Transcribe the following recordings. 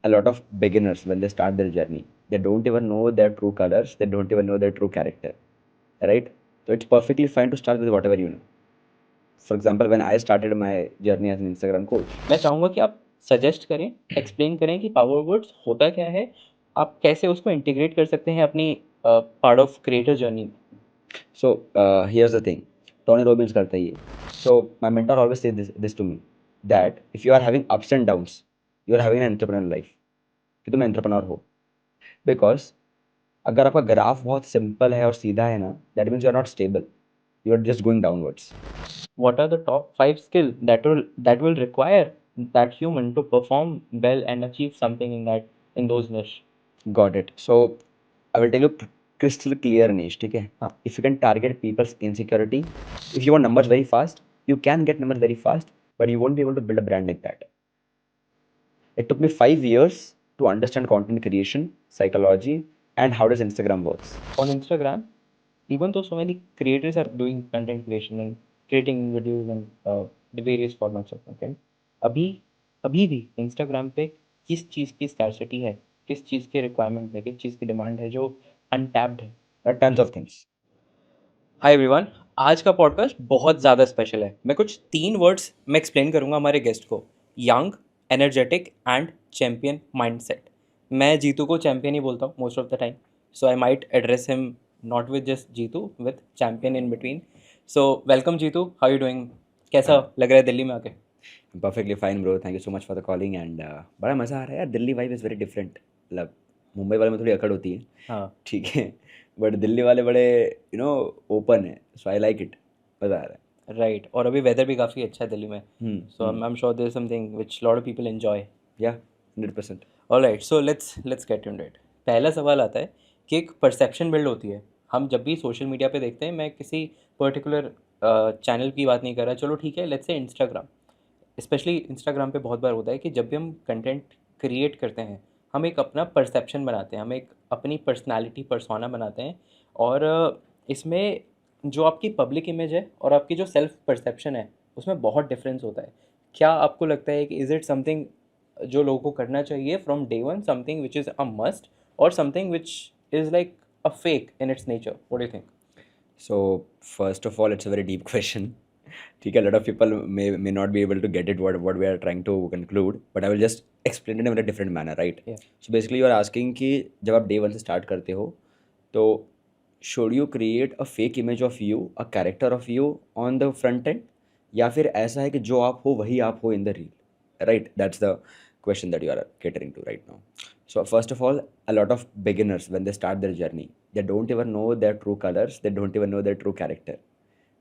a lot of beginners when they start their journey, they don't even know their true colors, they don't even know their true character, right? So it's perfectly fine to start with whatever you know. For example, when I started my journey as an Instagram coach, मैं चाहूँगा कि आप suggest करें, explain करें कि power words होता क्या है, आप कैसे उसको इंटीग्रेट कर सकते हैं अपनी पार्ट ऑफ क्रिएटर जर्नी में। so here's the thing, Tony Robbins करता है ये. So my mentor always says this to me, that if you are having ups and downs, you are having an entrepreneurial life, कि तुम entrepreneur हो. Because अगर आपका graph बहुत simple है और सीधा है ना, that means you are not stable, you are just going downwards. What are the top 5 skill that will require that human to perform well and achieve something in those niche? Got it. So I will tell you crystal clear niche, ठीक है. हाँ. If you can target people's insecurity, if you want numbers very fast, you can get numbers very fast, but you won't be able to build a brand like that. It took me 5 years to understand content creation psychology and how does Instagram works. On Instagram, even though so many creators are doing content creation and creating videos and the various formats of content, अभी अभी भी Instagram पे किस चीज़ की scarcity है, किस चीज़ की requirement है, किस चीज़ की डिमांड है जो अनटैप्ड है। There are tons of things. Hi everyone, आज का पॉडकास्ट बहुत ज़्यादा स्पेशल है। मैं कुछ 3 वर्ड्स मैं एक्सप्लेन करूँगा हमारे गेस्ट को, young, energetic and champion mindset. मैं जीतू को चैम्पियन ही बोलता हूँ most of the time, so I might address him not with just Jeetu, with champion in between. So welcome Jeetu, how you doing? कैसा लग रहा है दिल्ली में आके? Perfectly fine bro, thank you so much for the calling. and बड़ा मज़ा आ रहा है यार. Delhi vibe is very different. मतलब मुंबई वाले में थोड़ी अकड़ होती है, हाँ, ठीक है. बट दिल्ली वाले बड़े ओपन है, सो आई लाइक इट. मज़ा आ रहा है. राइट। और अभी वेदर भी काफ़ी अच्छा है दिल्ली में, so I am sure there is something which lot of people enjoy. Yeah 100%. Alright, so let's get into it. पहला सवाल आता है कि एक परसेप्शन बिल्ड होती है। हम जब भी सोशल मीडिया पे देखते हैं, मैं किसी पर्टिकुलर चैनल की बात नहीं कर रहा, चलो ठीक है, let's say Instagram. Specially Instagram पे बहुत बार होता है कि जब भी हम कंटेंट क्रिएट करते हैं, हम एक अपना परसेप्शन बनाते हैं, हम एक अपनी पर्सनालिटी पर्सोना बनाते हैं। और इसमें जो आपकी पब्लिक इमेज है और आपकी जो सेल्फ परसेप्शन है, उसमें बहुत डिफरेंस होता है। क्या आपको लगता है कि इज़ इट समथिंग जो लोगों को करना चाहिए from day one, something which is a must, और something which is like a fake in its nature? What do you think? So first of all, it's a very deep question. ठीक है, a lot of people may not be able to get it what we are trying to conclude, but I will just explain it in a different manner, right? Yeah. So basically you are asking कि जब आप day one से start करते हो, तो should you create a fake image of you, a character of you on the front end, या फिर ऐसा है कि जो आप हो वही आप हो in the reel, right? That's the question that you are catering to right now. So first of all, a lot of beginners when they start their journey, they don't even know their true colors, they don't even know their true character,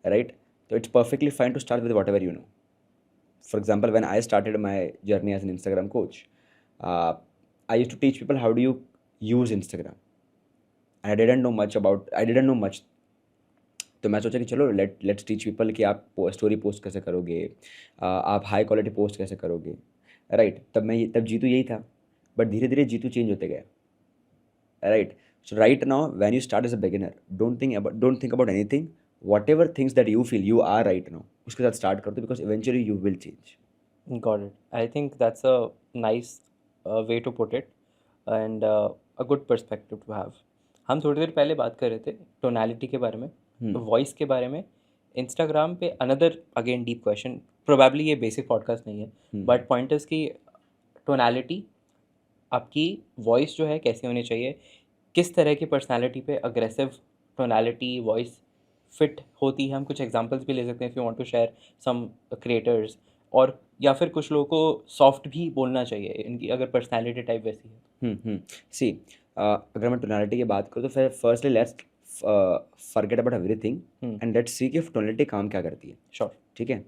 right? So it's perfectly fine to start with whatever you know. For example, when I started my journey as an Instagram coach, uh, I used to teach people how do you use Instagram. And I didn't know much. तो मैं सोचा कि चलो let's teach people कि आप story post कैसे करोगे, आप हाई क्वालिटी पोस्ट कैसे करोगे, राइट. तब जीतू यही था, बट धीरे धीरे जीतू चेंज होते गया, right. So right now when you start as a beginner, don't think about anything. Whatever things that you feel you are right now, उसके साथ स्टार्ट कर दो, because eventually you will change. Got it. I think that's a nice way to put it, and a good perspective to have. हम थोड़ी देर पहले बात कर रहे थे टोनालिटी के बारे में, वॉइस के बारे में। इंस्टाग्राम पे another again deep question, probably ये बेसिक पॉडकास्ट नहीं है, बट पॉइंट इज कि टोनालिटी, आपकी वॉइस जो है कैसी होनी चाहिए, किस तरह की पर्सनालिटी पे अग्रेसिव टोनालिटी वॉइस फिट होती है। हम कुछ एग्जांपल्स भी ले सकते हैं if you want to share some creators, और या फिर कुछ लोगों को सॉफ्ट भी बोलना चाहिए इनकी अगर पर्सनालिटी टाइप वैसी है। सी, अगर मैं टोनालिटी की बात करूँ तो फिर firstly let's forget about everything and let's see कि टोनालिटी काम क्या करती है. श्योर। ठीक है.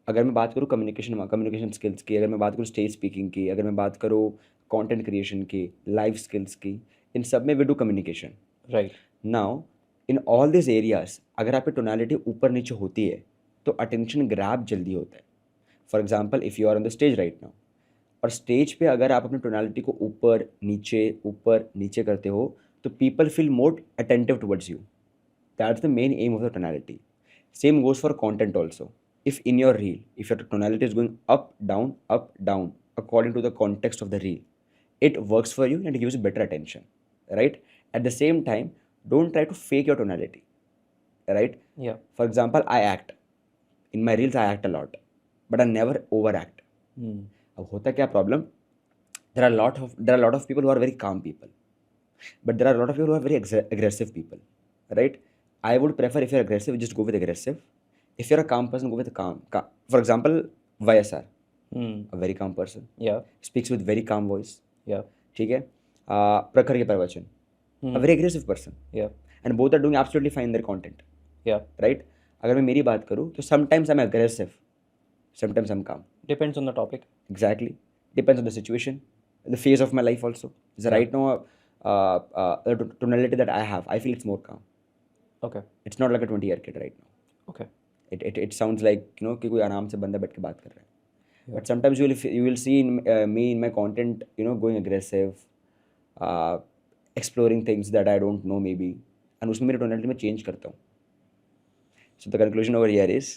अगर मैं बात करूँ कम्युनिकेशन स्किल्स की, अगर मैं बात करूँ स्टेज स्पीकिंग की, अगर मैं बात करूँ कंटेंट क्रिएशन की, लाइफ स्किल्स की, इन सब में we do communication. Right. Now in all this areas अगर आपकी टोनालिटी ऊपर नीचे होती है तो अटेंशन ग्रैब जल्दी होता है. For example, if you are on the stage right now, और स्टेज पे अगर आप अपनी टोनालिटी को ऊपर नीचे करते हो, तो people feel more attentive towards you. That's the main M of the tonality. Same goes for content also. If in your reel, if your tonality is going up, down, according to the context of the reel, it works for you and it gives you better attention, right? At the same time, don't try to fake your tonality, right? Yeah. For example, I act in my reels, I act a lot, but I never overact. अब होता क्या problem? There are a lot of people who are very calm people, but there are a lot of people who are very aggressive people, right? I would prefer, if you're aggressive, just go with aggressive. If you're a calm person, go with calm. For example, YSR, a very calm person, Yeah. speaks with very calm voice. Yeah. ठीक है. प्रखर के प्रवचन, a very aggressive person, Yeah. and both are doing absolutely fine their content, Yeah. right? अगर मैं मेरी बात करूँ तो sometimes I'm aggressive, sometimes I'm calm. Depends on the topic. Exactly. Depends on the situation, the phase of my life also. So Yeah. right now, the tonality that I have, I feel it's more calm. Okay. It's not like a 20-year kid right now. Okay. It sounds like, कि कोई आराम से बंदा बैठ के बात कर रहा है. Yeah. But sometimes you will see me in my content, going aggressive, uh, exploring things that I don't know maybe, and उसमें मेरी tonality में change करता हूँ. So the conclusion over here is,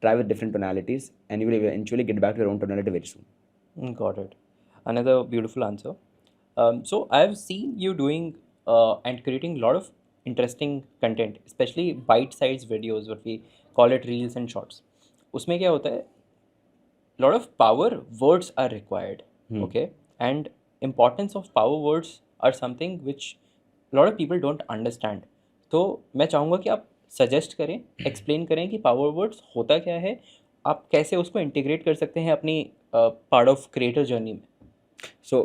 try with different tonalities and you will eventually get back to your own tonality very soon. Got it. Another beautiful answer. So I've seen you doing and creating a lot of interesting content, especially bite-sized videos, what we call it reels and shorts. उसमें क्या होता है? Lot of power words are required. Okay, and importance of power words are something which a lot of people don't understand. तो मैं चाहूँगा कि आप suggest करें, एक्सप्लेन करें कि पावर वर्ड्स होता क्या है, आप कैसे उसको इंटीग्रेट कर सकते हैं अपनी पार्ट ऑफ क्रिएटर जर्नी में. So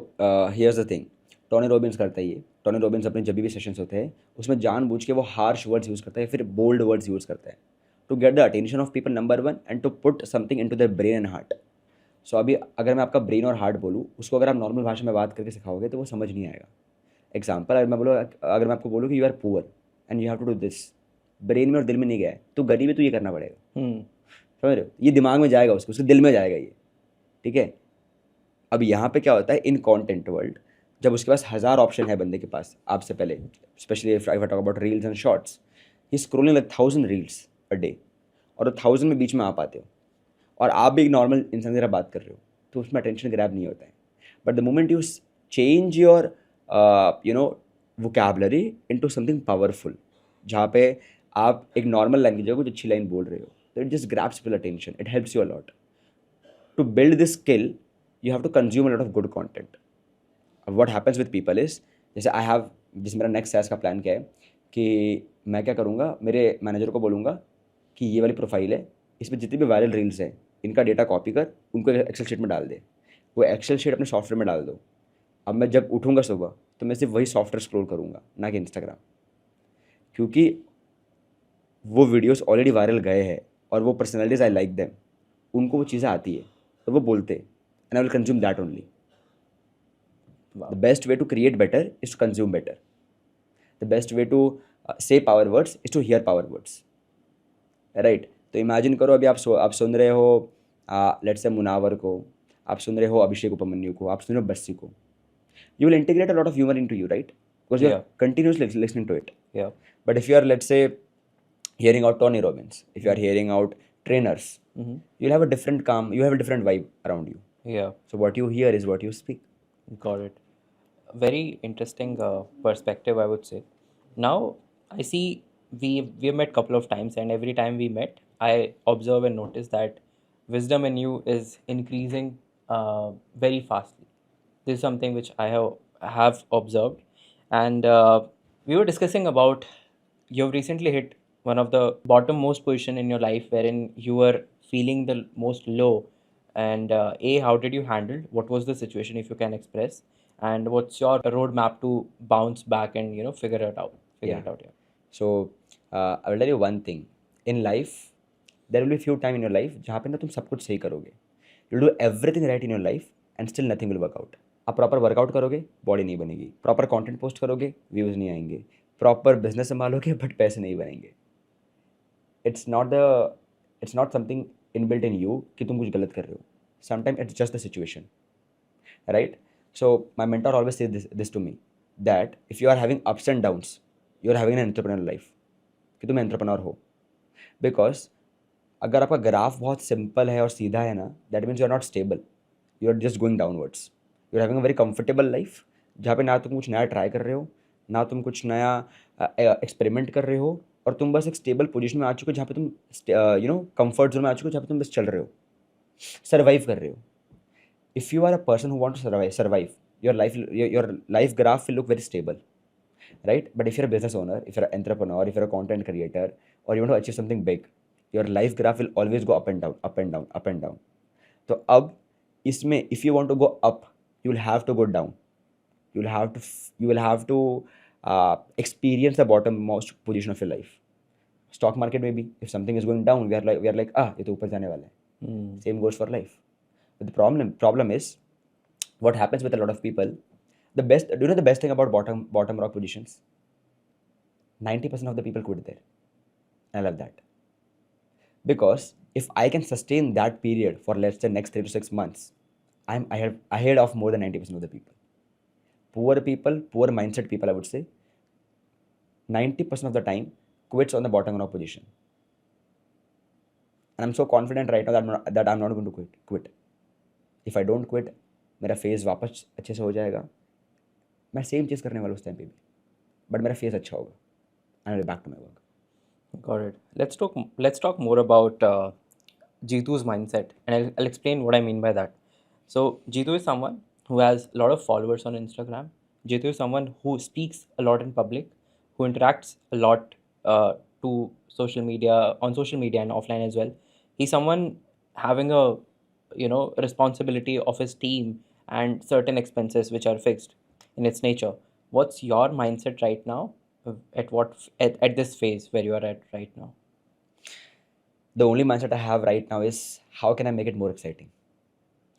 here's the thing. Tony Robbins करता है ये. टॉनी रॉबिन्स अपने जब भी सेशंस होते हैं उसमें जानबूझ के वो हार्श वर्ड्स यूज़ करता है, फिर बोल्ड वर्ड्स यूज़ करता है, to get the attention of people, number one, and to put something into their brain and heart. So अभी अगर मैं आपका ब्रेन और हार्ट बोलूँ, उसको अगर आप नॉर्मल भाषा में बात करके सिखाओगे तो वो समझ नहीं आएगा. एग्जाम्पल, अगर मैं आपको बोलूँ कि you are poor and you have to do this, brain में और दिल में नहीं गया है, तो गरीब है तो ये करना पड़ेगा. समझ रहे हो? ये दिमाग में जाएगा, उसके दिल में जाएगा ये. ठीक है. अब यहाँ पे क्या होता है इन कंटेंट वर्ल्ड, जब उसके पास 1000 ऑप्शन है बंदे के पास आपसे पहले, specially if I talk about reels and shorts, he scrolling like 1000 reels a day, और 1000 में बीच में आप आते हो और आप भी एक नॉर्मल इंसान की तरह बात कर रहे हो, तो उसमें अटेंशन ग्रैब नहीं होता है. But the moment you change your vocabulary into something powerful, जहाँ पे आप एक नॉर्मल लैंग्वेज है कुछ अच्छी लाइन बोल रहे हो, तो it just grabs people attention, it helps you a lot. To build this skill, you have to consume a lot of good content. What happens with people is, जैसे मेरा next cess का plan क्या है कि मैं क्या करूँगा, मेरे मैनेजर को बोलूँगा कि ये वाली प्रोफाइल है, इसमें जितनी भी वायरल रील्स हैं इनका डेटा कॉपी कर, उनको एक्सेल शीट में डाल दे. वो एक्सेल शीट अपने सॉफ्टवेयर में डाल दो. अब मैं जब उठूँगा सुबह तो मैं सिर्फ वही सॉफ्टवेयर स्क्रॉल करूँगा, ना कि इंस्टाग्राम, क्योंकि वो वीडियोस ऑलरेडी वायरल गए हैं और वो पर्सनैलिटीज आई लाइक देम, उनको वो चीज़ें आती है तो वो बोलते, and I will consume that only. The best way to create better is to consume better. The best way to say power words is to hear power words, right. तो imagine करो अभी आप सुन रहे हो लेट्स से मुनावर को, आप सुन रहे हो अभिषेक उपमन्यु को, आप सुन रहे हो बस्सी को, you will integrate a lot of humor into you, right? Because you're Yeah. continuously listening to it. Yeah. But if you are, let's say, hearing out Tony Robbins, if you are hearing out trainers, you'll have a different you have a different vibe around you. Yeah. So what you hear is what you speak. Got it. Very interesting perspective, I would say. Now, I see we have met couple of times, and every time we met, I observe and notice that wisdom in you is increasing very fastly. This is something which I have observed, and we were discussing about you've recently hit one of the bottom most position in your life, wherein you were feeling the most low, and how did you handle? What was the situation, if you can express, and what's your roadmap to bounce back and figure it out? Yeah. Yeah. So I will tell you one thing. In life, there will be few time in your life जहाँ पे ना तुम सब कुछ सही करोगे. You'll do everything right in your life and still nothing will work out. आप proper workout करोगे, बॉडी नहीं बनेगी. प्रॉपर कंटेंट पोस्ट करोगे, व्यूज़ नहीं आएंगे. प्रॉपर बिजनेस संभालोगे बट पैसे नहीं बनेंगे. It's not something inbuilt in you कि तुम कुछ गलत कर रहे हो. Sometime it's just the situation, right. So my mentor always say this to me, that if you are having ups and downs, you are having an entrepreneur life, कि तुम entrepreneur हो. बिकॉज अगर आपका ग्राफ बहुत simple है और सीधा है ना, that means you are not stable, you are just going downwards. You are having a very comfortable life जहाँ पे ना तुम कुछ नया ट्राई कर रहे हो, ना तुम कुछ नया एक्सपेरिमेंट कर रहे हो, और तुम बस एक स्टेबल पोजीशन में आ चुके हो जहाँ पे तुम कंफर्ट जोन में आ चुके हो, जहाँ पे तुम बस चल रहे हो, सर्वाइव कर रहे हो. If you are a person who wants to survive, your life graph will look very stable, right? But if you're a business owner, if you're an entrepreneur, if you're a content creator, or you want to achieve something big, your life graph will always go up and down, up and down, up and down. तो अब इसमें if you want to go up, you will have to go down. You will have to experience the bottommost position of your life. Stock market में भी if something is going down, we are like ये तो ऊपर जाने वाला है. Same goes for life. But the problem is what happens with a lot of people. Do you know the best thing about bottom rock positions? 90% of the people quit there. I love that. Because if I can sustain that period for let's say next 3 to 6 months, I'm ahead of more than 90% of the people. Poor people, poor mindset people, I would say, 90% of the time quits on the bottom rock position. And I'm so confident right now that I'm not going to quit. If I don't quit, मेरा phase वापस अच्छे से हो जाएगा. मैं same चीज़ करने वाला हूँ उस टाइम पे भी, बट मेरा फेज़ अच्छा होगा. I will back to my work. Got it. Let's talk more about Jeetu's mindset, and I'll explain what I mean by that. So Jeetu is someone who has a lot of followers on Instagram. Jeetu is someone who speaks a lot in public, who interacts a lot to on social media and offline as well. He's someone having a responsibility of his team and certain expenses which are fixed in its nature. What's your mindset right now? At this phase where you are at right now? The only mindset I have right now is how can I make it more exciting,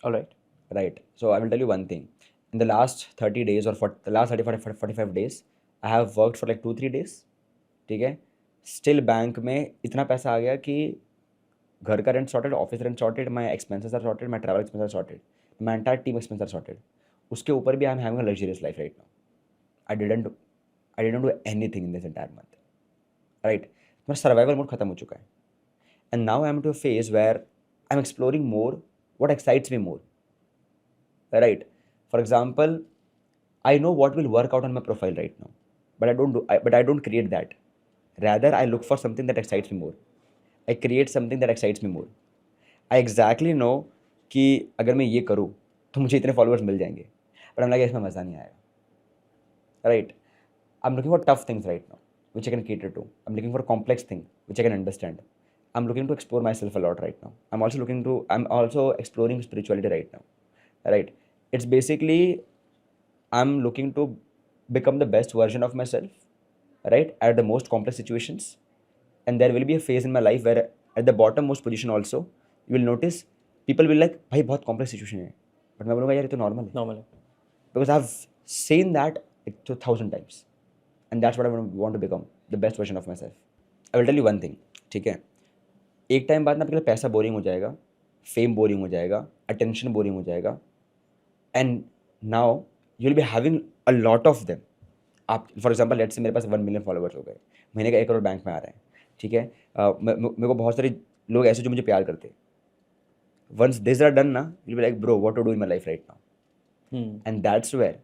All right. right? So I will tell you one thing. In the last 30 days or for the last 30, 40, 45 days, I have worked for like 2-3 days. ठीक है. Still bank में इतना पैसा आ गया कि घर का rent sorted, office rent sorted, my expenses are sorted, my travel expense are sorted, my entire team expense are sorted. उसके ऊपर भी I am having a luxurious life right now. I didn't do anything in this entire month, right. मेरा survival mode खत्म हो चुका है. And now I'm to a phase where I'm exploring more what excites me more. Right? For example, I know what will work out on my profile right now, but I don't create that. Rather, I look for something that excites me more. I create something that excites me more. I exactly know कि अगर मैं ये करूँ तो मुझे इतने followers मिल जाएंगे, but I'm like इसमें मज़ा नहीं आएगा. Right? I'm looking for tough things right now, which I can cater to. I'm looking for a complex thing, which I can understand. I'm looking to explore myself a lot right now. I'm also exploring spirituality right now. Right? It's basically, I'm looking to become the best version of myself, right? At the most complex situations. And there will be a phase in my life where at the bottom most position also, you will notice people will like, भाई बहुत complex situation है. But मैं बोलूँगा यार ये तो normal है. Normal. Because I've seen that like 1,000 times. And that's what I want to become, the best version of myself. I will tell you one thing, ठीक है. एक टाइम बाद ना आपके लिए पैसा बोरिंग हो जाएगा, फेम बोरिंग हो जाएगा, अटेंशन बोरिंग हो जाएगा, and now you will be having a lot of them. आप फॉर एग्जांपल लेट्स से मेरे पास 1 मिलियन फॉलोअर्स हो गए, महीने का 1 करोड़ बैंक में आ रहा है, ठीक है. मेरे को बहुत सारे लोग ऐसे जो मुझे प्यार करते हैं. वंस दिस आर डन ना, you will be like bro what to do in my life right now. And that's where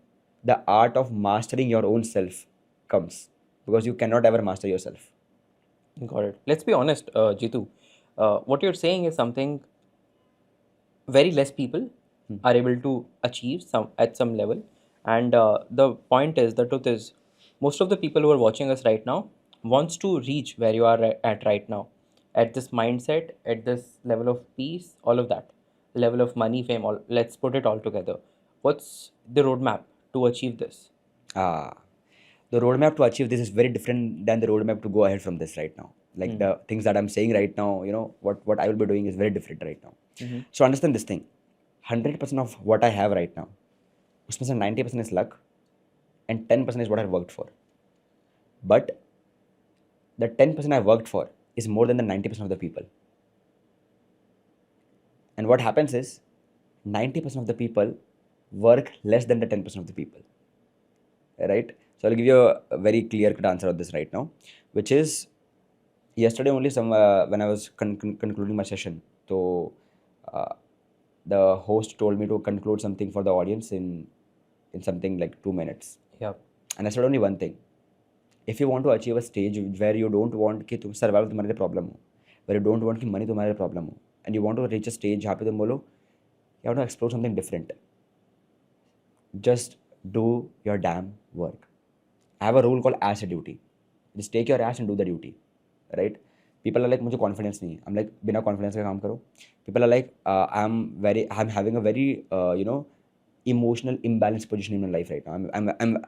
the art of mastering your own self comes, because you can not ever master your self. Got it. Let's be honest, Jitu. What you're saying is something very less people are able to achieve at some level. And the truth is, most of the people who are watching us right now wants to reach where you are at right now, at this mindset, at this level of peace, all of that, level of money, fame. All let's put it all together. What's the roadmap to achieve this? The roadmap to achieve this is very different than the roadmap to go ahead from this right now. Like the things that I'm saying right now, what I will be doing is very different right now. So understand this thing. 100% of what I have right now, उसमें से 90% is luck and 10% is what I worked for. But the 10% I worked for is more than the 90% of the people. And what happens is 90% of the people work less than the 10% of the people. Right? So I'll give you a very clear-cut answer on this right now, which is yesterday only when I was concluding my session. So the host told me to conclude something for the audience in something like 2 minutes. Yeah. And I said only one thing. If you want to achieve a stage where you don't want कि तुम survival तुम्हारे लिए problem हो, where you don't want कि money तुम्हारे लिए problem हो, and you want to reach a stage जहाँ पे तुम बोलो you want to explore something different, just do your damn work. I have a rule called ass a duty. Just take your ass and do the duty, right? People are like मुझे confidence नहीं है. I'm like बिना confidence का काम करो. People are like I'm having a very emotional imbalanced position in my life right now.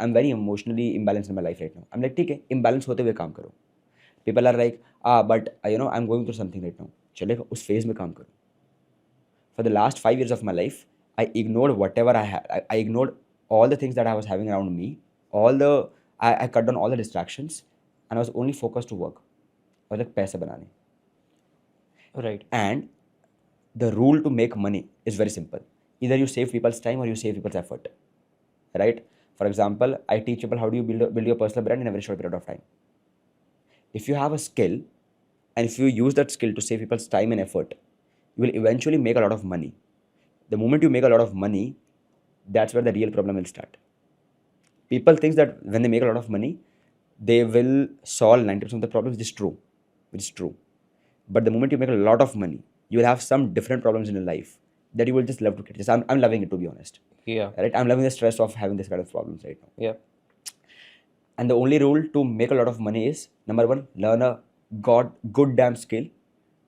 I'm very emotionally imbalanced in my life right now. I'm like ठीक है imbalance होते हुए काम करो. People are like but I'm going through something right now. चलेगा उस phase में काम करो. For the last 5 years of my life, I ignored whatever I had. I ignored all the things that I was having around me. I cut down all the distractions, and I was only focused to work. I was like पैसे बनाने. Right. And the rule to make money is very simple. Either you save people's time or you save people's effort, right? For example, I teach people how do you build your personal brand in a very short period of time. If you have a skill, and if you use that skill to save people's time and effort, you will eventually make a lot of money. The moment you make a lot of money, that's where the real problem will start. People think that when they make a lot of money, they will solve 90% of the problems, which is true. But the moment you make a lot of money, you will have some different problems in your life that you will just love to get. I'm loving it, to be honest. Yeah. Right? I'm loving the stress of having this kind of problems right now. Yeah. And the only rule to make a lot of money is number one, learn a good damn skill.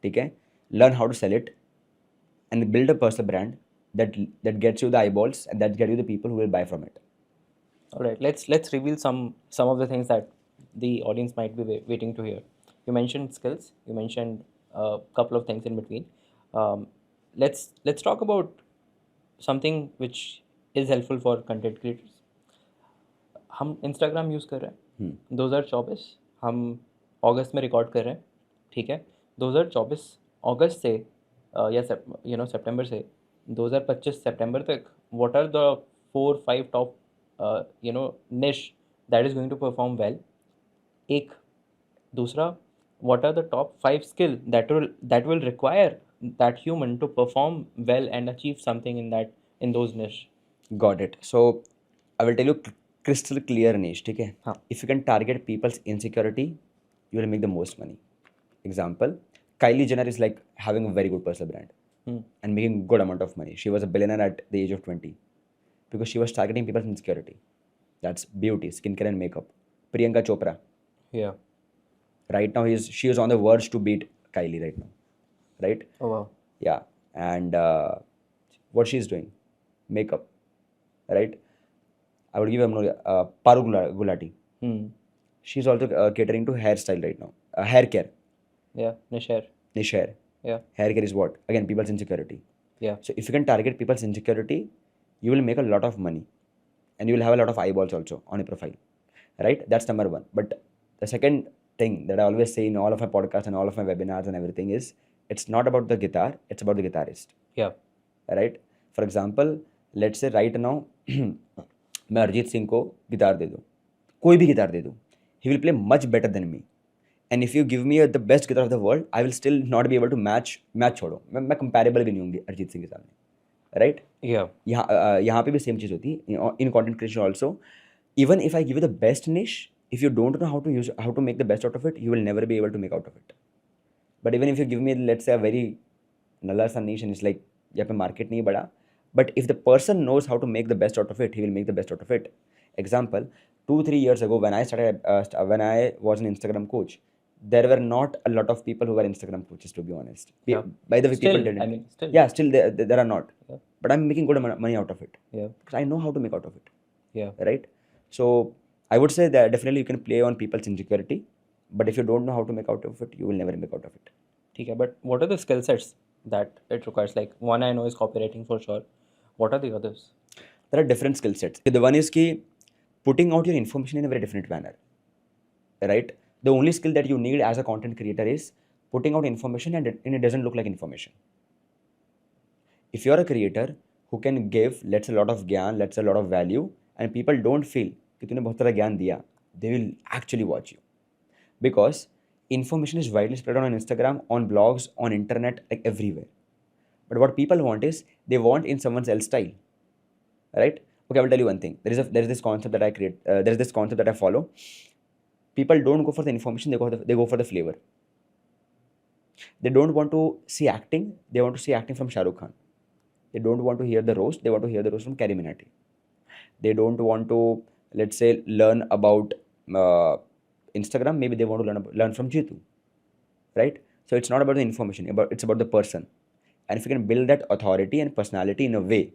Okay? Learn how to sell it and build a personal brand that gets you the eyeballs and that get you the people who will buy from it. All right. Let's reveal some of the things that the audience might be waiting to hear. You mentioned skills. You mentioned a couple of things in between. Let's talk about something which is helpful for content creators. हम Instagram use कर रहे हैं 2024, हम अगस्त में record कर रहे हैं, ठीक है. 2024 अगस्त से या सितंबर से 2025 सितंबर तक what are the 4-5 top niche that is going to perform well. एक दूसरा, what are the top 5 skill that will require that human to perform well and achieve something in those niche. Got it. So I will tell you crystal clear niche. ठीक है? हाँ. If you can target people's insecurity, you will make the most money. Example, Kylie Jenner is like having a very good personal brand and making good amount of money. She was a billionaire at the age of 20 because she was targeting people's insecurity. That's beauty, skincare and makeup. Priyanka Chopra. Yeah. Right now she is on the verge to beat Kylie right now. Right? Oh wow. Yeah. And what she's doing? Makeup. Right? I would give Paru Gulati. She's also catering to hairstyle right now. Hair care. Yeah. Niche hair. Niche hair. Yeah. Hair care is what? Again, people's insecurity. Yeah. So if you can target people's insecurity, you will make a lot of money. And you will have a lot of eyeballs also on your profile. Right? That's number one. But the second thing that I always say in all of my podcasts and all of my webinars and everything is, it's not about the guitar, it's about the guitarist. Yeah. Right? For example, let's say right now, मैं अरिजीत सिंह को guitar दे दूँ, कोई भी guitar दे दूँ, he will play much better than me. And if you give me the best guitar of the world, I will still not be able to match छोड़ो, मैं comparable भी नहीं होंगी अरिजीत सिंह के सामने, right? Yeah. यहाँ पे भी सेम चीज़ होती है in content creation also. Even if I give you the best niche, if you don't know how to make the best out of it, you will never be able to make out of it. But even if you give me, let's say, a very nalla sa niche and it's like यहाँ पे market नहीं बड़ा, but if the person knows how to make the best out of it, he will make the best out of it. Example, 2-3 years ago when I started, when I was an Instagram coach, there were not a lot of people who were Instagram coaches, to be honest. Yeah. By the way, Still, people didn't. I mean, still. Yeah, still there are not. Yeah. But I'm making good money out of it. Yeah. Because I know how to make out of it. Yeah. Right? So I would say that definitely you can play on people's insecurity, but if you don't know how to make out of it, you will never make out of it. ठीक है, but what are the skill sets that it requires? Like one I know is copywriting for sure. What are the others? There are different skill sets. The one is putting out your information in a very different manner, right? The only skill that you need as a content creator is putting out information and it doesn't look like information. If you're a creator who can give, let's say, a lot of gyan, let's say, a lot of value, and people don't feel कि तूने बहुत सारा ज्ञान दिया, they will actually watch you. Because information is widely spread on Instagram, on blogs, on internet, like everywhere. But what people want is they want in someone else's style, right? Okay, I will tell you one thing. There is this concept that I create. There is this concept that I follow. People don't go for the information; they go for the flavor. They don't want to see acting. They want to see acting from Shah Rukh Khan. They don't want to hear the roast. They want to hear the roast from Carrie Minati. They don't want to, let's say, learn about uh, Instagram. Maybe they want to learn from Jitu, right? So it's not about the information, it's about the person. And if you can build that authority and personality in a way,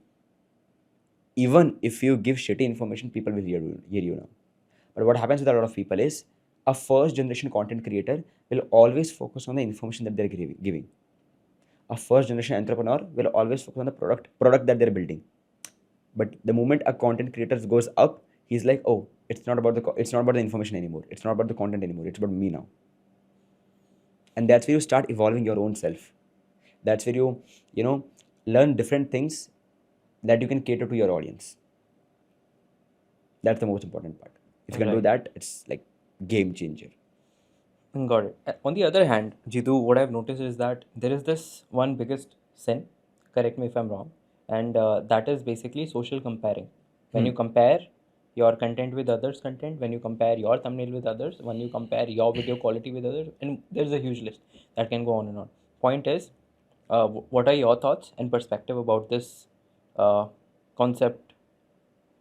even if you give shitty information, people will hear you now. But what happens with a lot of people is a first generation content creator will always focus on the information that they're giving. A first generation entrepreneur will always focus on the product that they're building. But the moment a content creator goes up, he's like, oh, it's not about the information anymore. It's not about the content anymore. It's about me now. And that's where you start evolving your own self. That's where you know, learn different things that you can cater to your audience. That's the most important part. If you can do Right. that, it's like game changer. Got it. On the other hand, Jitu, what I've noticed is that there is this one biggest sin, correct me if I'm wrong, and that is basically social comparing. When you compare your content with others' content, when you compare your thumbnail with others, when you compare your video quality with others, and there's a huge list that can go on and on. Point is, what are your thoughts and perspective about this uh, concept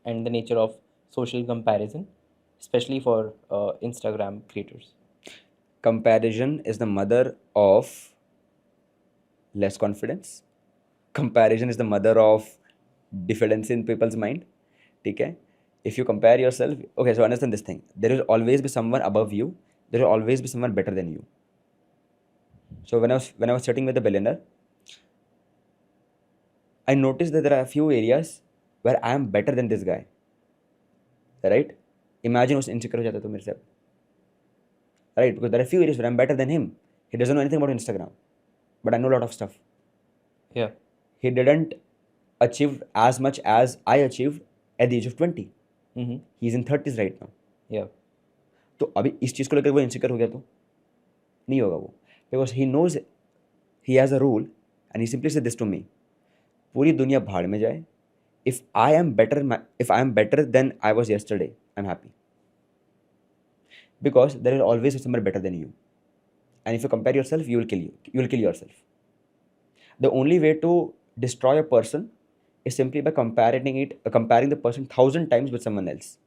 and the nature of social comparison, especially for Instagram creators? Comparison is the mother of less confidence. Comparison is the mother of diffidence in people's mind. Okay? If you compare yourself, okay, so understand this thing. There will always be someone above you. There will always be someone better than you. So when I was sitting with a billionaire, I noticed that there are a few areas where I am better than this guy. Right? Imagine उस insecure हो जाता तो मेरे से, right? Because there are a few areas where I'm better than him. He doesn't know anything about Instagram, but I know a lot of stuff. Yeah. He didn't achieve as much as I achieved at the age of 20. Mm-hmm. He's in 30s right now. Yeah. तो अभी इस चीज़ को लेकर वो insecure हो गया तो नहीं होगा वो, because he knows he has a rule and he simply say this to me, पूरी दुनिया भाड़ में जाए, if I am better than I was yesterday, I'm happy, because there will always be someone better than you. And if you compare yourself, you will kill yourself. The only way to destroy a person is simply by comparing the person 1,000 times with someone else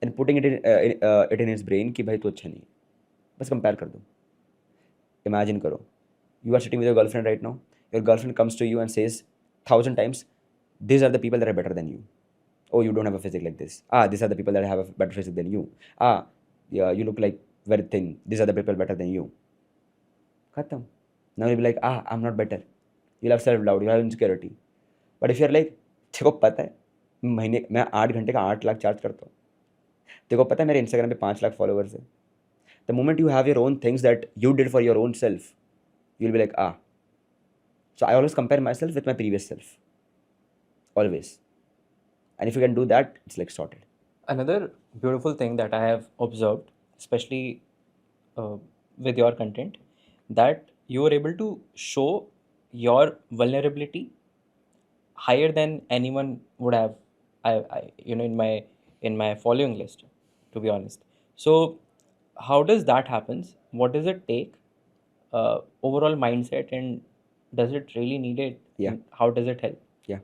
and putting it in his brain कि भाई तू अच्छा नहीं है, बस compare कर दो. Imagine करो, you are sitting with your girlfriend right now. Your girlfriend comes to you and says 1,000 times, these are the people that are better than you. Oh, you don't have a physique like this. These are the people that have a better physique than you. Yeah, you look like very thin. These are the people better than you. Khatam. Now you'll be like, I'm not better. You'll have self-doubt, you'll have insecurity. But if you're like, तेरे को पता है महीने मैं 8 घंटे का 8 lakh charge करता हूँ, तेरे को पता है मेरे इंस्टाग्राम पे 5 लाख फॉलोअर्स है. The moment you have your own things that you did for your own self, you'll be like, So I always compare myself with my previous self. Always. And if you can do that, it's like sorted. Another beautiful thing that I have observed, especially with your content, that you are able to show your vulnerability higher than anyone would have, in my following list, to be honest. So how does that happens? What does it take? Overall mindset, and does it really need it? Yeah. And how does it help? Yeah.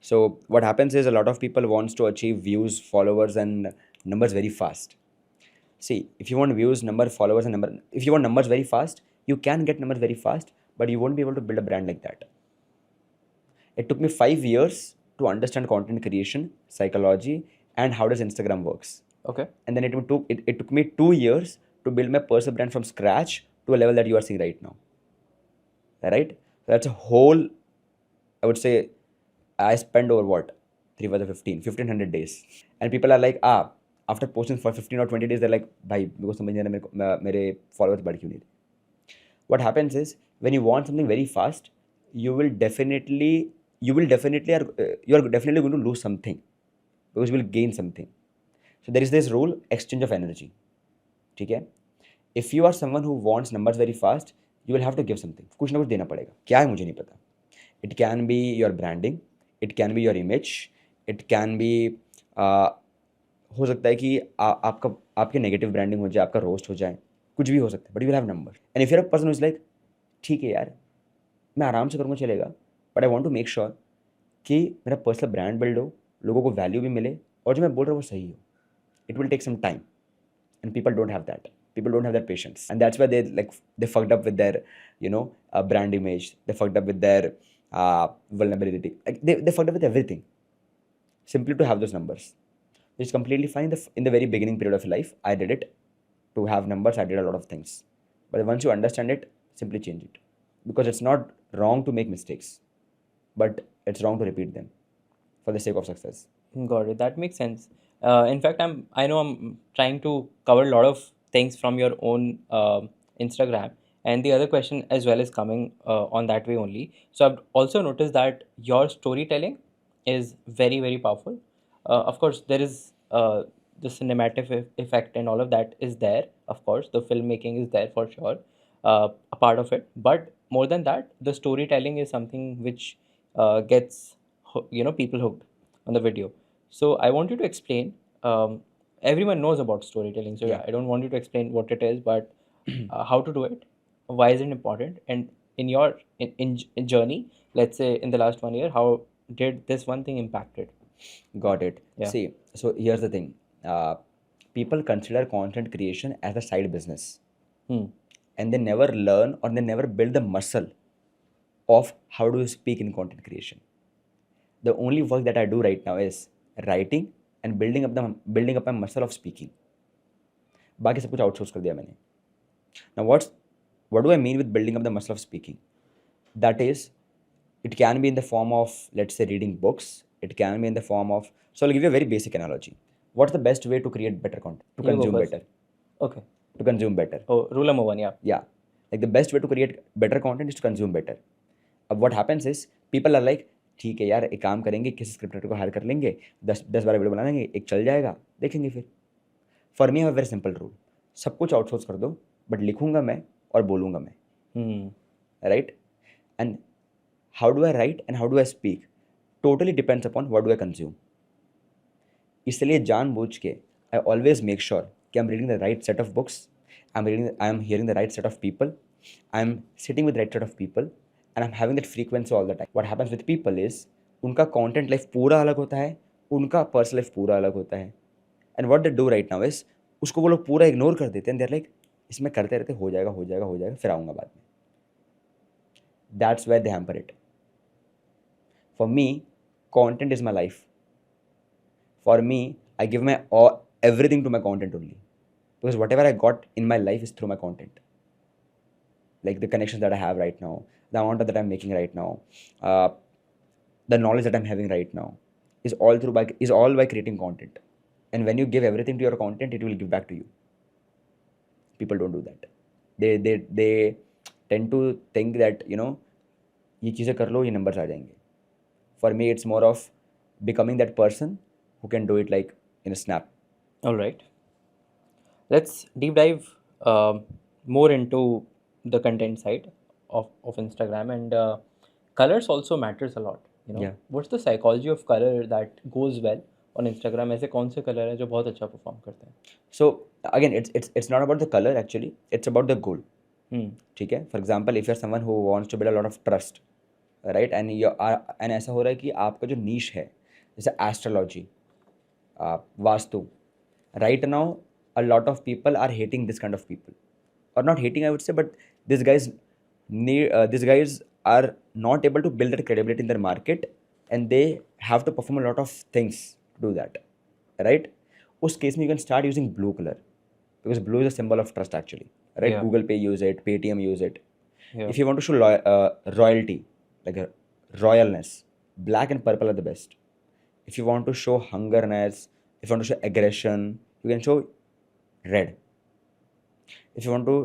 So what happens is a lot of people wants to achieve views, followers, and numbers very fast. See, if you want views, followers, and if you want numbers very fast, you can get numbers very fast, but you won't be able to build a brand like that. It took me 5 years to understand content creation, psychology, and how does Instagram works. Okay. And then it took me 2 years to build my personal brand from scratch to a level that you are seeing right now. Right? So that's a whole, I would say, I spend over what? 3 was 1500 days. And people are like, after posting for 15 or 20 days, they're like, bhai, मेरे को समझ नहीं आ रहा मेरे followers बढ़ क्यों नहीं रहे. What happens is, when you want something very fast, you are definitely going to lose something, because you will gain something. So there is this rule, exchange of energy. Okay? If you are someone who wants numbers very fast, you will have to give something. कुछ ना कुछ देना पड़ेगा. क्या है मुझे नहीं पता. It can be your branding, it can be your image, it can be हो सकता है कि आपका आपकी नेगेटिव ब्रांडिंग हो जाए, आपका रोस्ट हो जाए, कुछ भी हो सकता है, but you will have number. And if you are a person is like ठीक है यार, मैं आराम से करूँगा चलेगा, but I want to make sure कि मेरा पर्सनल ब्रांड बिल्ड हो, लोगों को वैल्यू भी मिले, और जो मैं बोल रहा हूँ वो सही हो। It will take some time, and people don't have that. People don't have that patience, and that's why they fucked up with their brand image. They fucked up with their vulnerability. Like they fucked up with everything simply to have those numbers. It's completely fine. In the very beginning period of life, I did it to have numbers. I did a lot of things, but once you understand it, simply change it, because it's not wrong to make mistakes, but it's wrong to repeat them for the sake of success. Got it. That makes sense. In fact, I know I'm trying to cover a lot of things from your own Instagram, and the other question as well is coming on that way only. So I've also noticed that your storytelling is very, very powerful. Of course, there is the cinematic effect and all of that is there. Of course, the filmmaking is there for sure, a part of it. But more than that, the storytelling is something which gets people hooked on the video. So I want you to explain. Everyone knows about storytelling, so Yeah. I don't want you to explain what it is, but how to do it, why is it important, and in your in journey, let's say in the last 1 year, how did this one thing impacted? Got it. Yeah. See, so here's the thing. People consider content creation as a side business, Hmm. and they never learn or they never build the muscle of how do you speak in content creation. The only work that I do right now is writing and building up my muscle of speaking. बाकी सब कुछ outsource कर दिया मैंने. Now what do I mean with building up the muscle of speaking? That is, it can be in the form of, let's say, reading books. It can be in the form of, so I'll give you a very basic analogy. What's the best way to create better content? To You go consume first. better. Okay. To consume better. Oh, rule number one, yeah. Yeah. Like the best way to create better content is to consume better. अब what happens is, people are like, ठीक है यार, एक काम करेंगे, किसी script writer को higher कर लेंगे, 10-12 वीडियो बना लेंगे, एक चल जाएगा, देखेंगे फिर. For me have a very simple rule, सब कुछ आउटसोर्स कर दो, बट लिखूंगा मैं और बोलूंगा मैं. Hmm. Right? And how do I write and how do I speak totally depends upon what do I consume. इसलिए जानबूझ के I always make sure कि I'm reading the right set of books, I'm hearing the right set of people, I'm sitting with the right set of people, and I'm having that frequency all the time. What happens with people is, उनका content life पूरा अलग होता है, उनका personal life पूरा अलग होता है, and what they do right now is, उसको वो लोग पूरा ignore कर देते हैं, and they're like, इसमें करते रहते, हो जाएगा, फिर आऊँगा बाद में. That's where they hamper it. For me, content is my life. For me, I give my everything to my content only, because whatever I got in my life is through my content. Like the connections that I have right now, the amount that I'm making right now, the knowledge that I'm having right now is all by creating content. And when you give everything to your content, it will give back to you. People don't do that. They tend to think that ये चीज़ें कर लो, ये numbers आ जाएंगे. For me, it's more of becoming that person who can do it like in a snap. All right. Let's deep dive more into the content side of Instagram, and colors also matters a lot. Yeah. What's the psychology of color that goes well on Instagram? ऐसे कौन से colour है जो बहुत अच्छा perform करते हैं? So again, it's not about the color actually. It's about the goal. Hmm. ठीक है. For example, if you're someone who wants to build a lot of trust, right? And ऐसा हो रहा है कि आपका जो niche है, जैसे astrology, vastu, right now a lot of people are hating this kind of people, or not hating I would say, but these guys are not able to build that credibility in their market, and they have to perform a lot of things to do that, right? उस case में you can start using blue color, because blue is a symbol of trust actually, right? Yeah. Google Pay use it, Paytm use it. Yeah. If you want to show royalty, like a royalness, black and purple are the best. If you want to show hungerness, if you want to show aggression, you can show red. If you want to,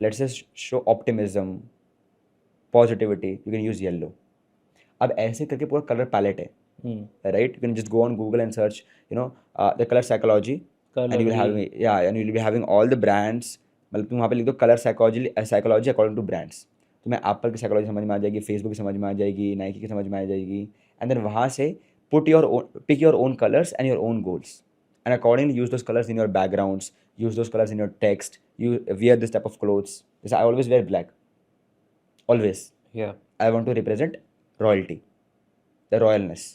let's say, show optimism, positivity, you can use yellow. अब ऐसे करके पूरा color palette है, Hmm. right? You can just go on Google and search, the color psychology, and you will have, and you will be having all the brands. मतलब तुम वहाँ पे लिख दो color psychology according to brands. तुम्हें Apple की psychology समझ में आ जाएगी, फेसबुक की समझ में आ जाएगी, नाइकी की समझ में आ जाएगी, एंड देन वहाँ से pick your own colours and your own goals, and accordingly use those colours in your backgrounds, use those colors in your text, you wear this type of clothes. Because I always wear black, always. Yeah, I want to represent royalty, the royalness.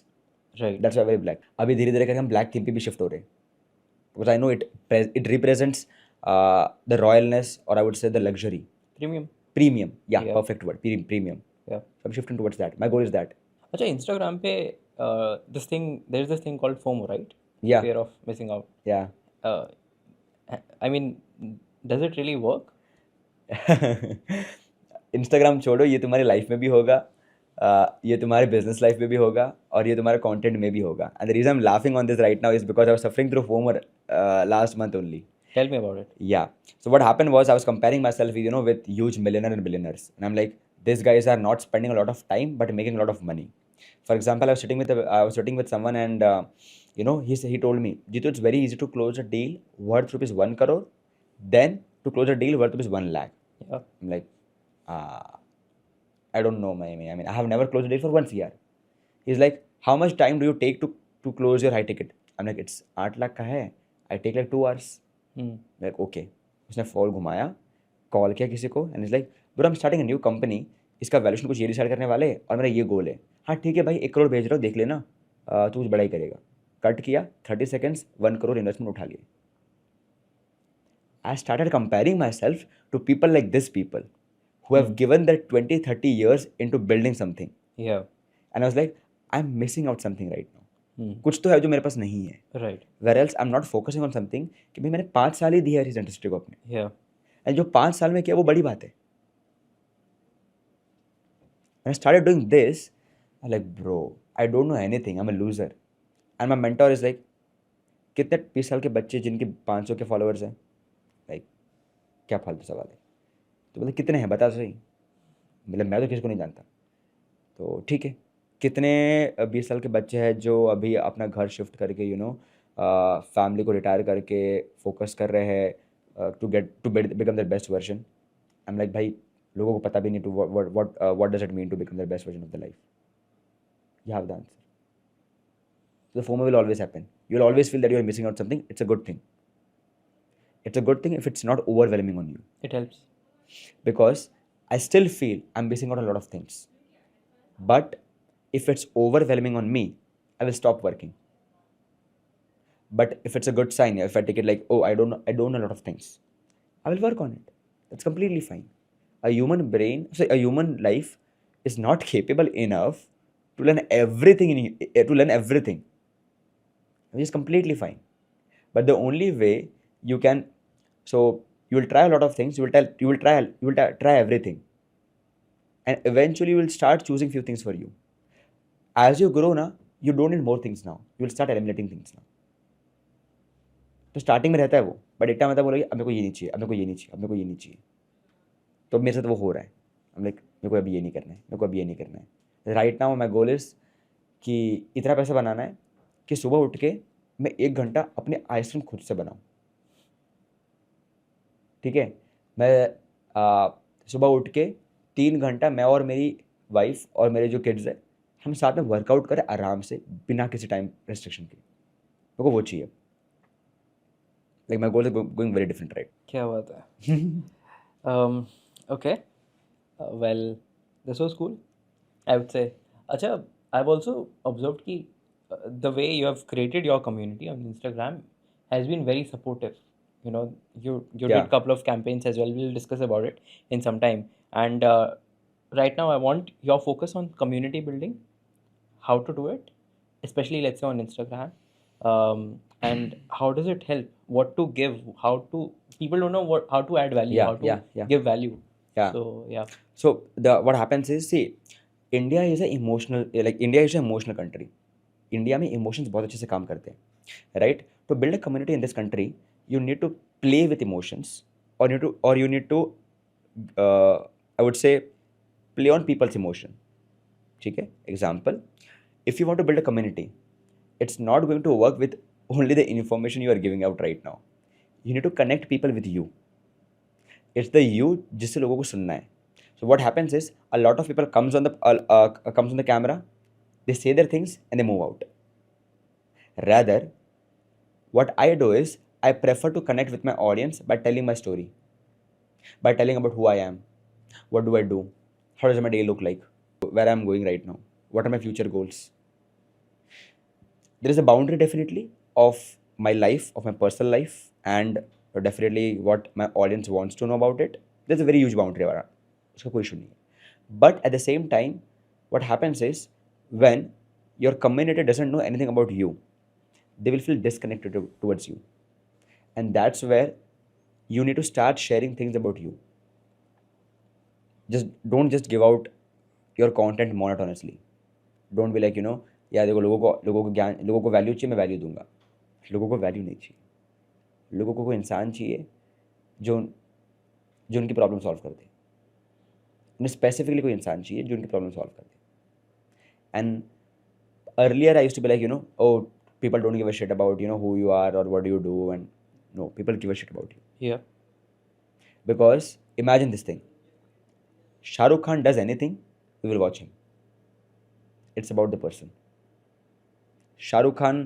right. That's why I wear black. अभी धीरे धीरे करके हम black theme पे भी shift हो रहे हैं, because I know it represents the royalness, or I would say the luxury, Premium. premium. Yeah, Yeah. perfect word, premium. Yeah. So I'm shifting towards that. My goal is that. अच्छा, Instagram पे there is this thing called FOMO, right? Yeah. Fear of missing out. Yeah. I mean, does it really work? Instagram छोड़ो, ये तुम्हारी life में भी होगा, ये तुम्हारे बिजनेस लाइफ में भी होगा, और ये तुम्हारे कंटेंट में भी होगा. And the reason I am laughing on this right now is because I was suffering through former last month only. Tell me about it. Yeah. So what happened was I was comparing myself, with huge millionaire and billionaires, and I'm like, these guys are not spending a lot of time but making a lot of money. For example, I was sitting with someone, and he told me, Jitu, it's very easy to close a deal worth rupees 1 crore than to close a deal worth rupees 1 lakh. Yeah. I'm like, I don't know, I mean, I have never closed a deal for 1 CR. He's like, how much time do you take to close your high ticket? I'm like, it's 8 lakh ka hai. I take like 2 hours. Like, okay. उसने phone घुमाया, call किया किसी को, and is like, bro I am starting a new company, इसका valuation कुछ ये decide करने वाले, और मेरा ये गोल है. हाँ ठीक है भाई, 1 करोड़ भेज रहा हूँ, देख लेना, तू कुछ बड़ा ही करेगा. कट किया, 30 सेकेंड्स, 1 करोड़ इन्वेस्टमेंट उठा लिए. I started comparing my self to people like this people who have given their 20-30 years into building something. Yeah. And I was like, I'm missing out something right now. कुछ तो है जो मेरे पास नहीं है. Right. Whereas I'm not focusing on something कि भाई मैंने 5 साल ही दिया है इस इंडस्ट्री को अपने. Yeah. एंड जो 5 साल में किया वो बड़ी बात है. When I started doing this, I'm like, bro, I don't know anything. I'm a loser. And my mentor is like, कितने 20 साल के बच्चे जिनके 500 के फॉलोअर्स हैं, लाइक क्या फालतू सवाल है. तो बोले कितने हैं बता सही. मतलब मैं तो किसी को नहीं जानता. तो ठीक है, कितने 20 साल के बच्चे हैं जो अभी अपना घर शिफ्ट करके फैमिली को रिटायर करके फोकस कर रहे हैं to become their best version. I am like, भाई लोगों को पता भी नहीं to what does it mean to become their best version of the life. You have the answer. The FOMO will always happen. You will always feel that you are missing out something. It's a good thing. It's a good thing if it's not overwhelming on you. It helps. Because I still feel I'm missing out on a lot of things. But if it's overwhelming on me, I will stop working. But if it's a good sign, if I take it like, oh, I don't know a lot of things, I will work on it. That's completely fine. A human life is not capable enough to learn everything, which is completely fine. But the only way you can, so you will try a lot of things, you will try everything, and eventually you will start choosing few things for you. As you grow ना, you don't need more things now, you will start eliminating things now. तो starting में रहता है वो, but एक time आता है बोलोगे अब मेरे को ये नहीं चाहिए, अब मेरे को ये नहीं चाहिए, अब मेरे को ये नहीं चाहिए. तो मेरे साथ वो हो रहा है. I'm like, मेरे को अभी ये नहीं करना है, मेरे को अभी ये नहीं करना है. Right now my goal is कि इतना पैसा बनाना है कि सुबह उठ के मैं 1 घंटा अपने आइसक्रीम खुद से बनाऊँ. ठीक है, मैं सुबह उठ के 3 घंटा मैं और मेरी वाइफ और मेरे जो किड्स हैं, हम साथ में वर्कआउट करें आराम से बिना किसी टाइम रेस्ट्रिक्शन के. मेरे को वो चाहिए. Like my goal is going very different, right. क्या बात है. Okay. Well, this was cool, I would say. अच्छा, I've also observed कि the way you have created your community on Instagram has been very supportive. You Yeah. did couple of campaigns as well. We'll discuss about it in some time. And right now, I want your focus on community building, how to do it, especially let's say on Instagram. And how does it help? What to give? People don't know how to add value, how to give value. Yeah. So yeah. So what happens is, see, India is an emotional country. India में emotions बहुत अच्छे से काम करते हैं, right. To build a community in this country, you need to play with emotions, or you need to I would say play on people's emotion. ठीक है, example, if you want to build a community, it's not going to work with only the information you are giving out right now. You need to connect people with you. It's the you जिससे लोगों को सुनना है. So what happens is a lot of people comes on the camera, they say their things and they move out. Rather, what I do is I prefer to connect with my audience by telling my story, by telling about who I am, what do I do, how does my day look like, where I'm going right now, what are my future goals. There is a boundary definitely of my life, of my personal life, and definitely what my audience wants to know about it. There's a very huge boundary हमारा, उसका कोई issue नहीं है. But at the same time, what happens is when your community doesn't know anything about you, they will feel disconnected towards you, and that's where you need to start sharing things about you. Just don't just give out your content monotonously. Don't be like, यार देखो लोगों को ज्ञान, लोगों को value चाहिए, मैं value दूंगा. लोगों को वैल्यू नहीं चाहिए. लोगों को कोई इंसान चाहिए जो जो उनकी प्रॉब्लम सॉल्व कर दे. उन्हें स्पेसिफिकली कोई इंसान चाहिए जो उनकी प्रॉब्लम सॉल्व कर दे. And earlier I used to be like, oh, people don't give a shit about who you are or what do you do, and no, people give a shit about you. Yeah. Because imagine this thing, Shah Rukh Khan does anything, we will watch him. It's about the person. Shahrukh Khan,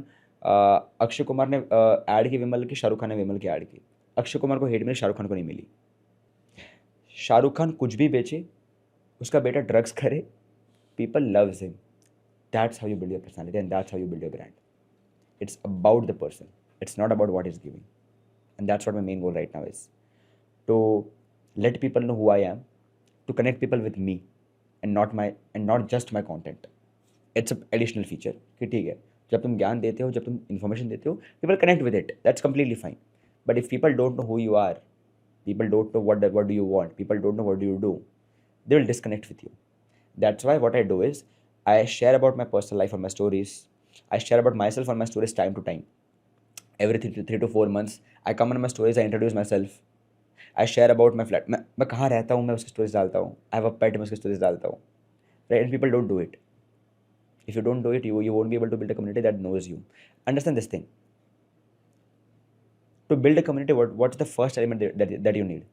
Akshay Kumar ने add की विमल की, शाहरुख खान ने विमल की add की. अक्षय कुमार को hate मिली, शाहरुख खान को नहीं मिली. शाहरुख खान कुछ भी बेचे, उसका बेटा ड्रग्स करे, people loves him. That's how you build your personality and that's how you build your brand. It's about the person. It's not about what he's giving. And that's what my main goal right now is. To let people know who I am, to connect people with me and not just my content. It's an additional feature. कि ठीक है, जब तुम ज्ञान देते हो, जब तुम information देते हो, people connect with it. That's completely fine. But if people don't know who you are, people don't know what do you want, people don't know what do you do, they will disconnect with you. That's why what I do is I share about my personal life on my stories. I share about myself on my stories time to time. Every 3 to 4 months, I come on my stories, I introduce myself. I share about my flat. मैं कहाँ रहता हूँ, मैं उसकी stories डालता हूँ. I have a pet, मैं उसकी stories डालता हूँ. Right? And people don't do it. If you don't do it, you won't be able to build a community that knows you. Understand this thing. To build a community, what's the first element that you need?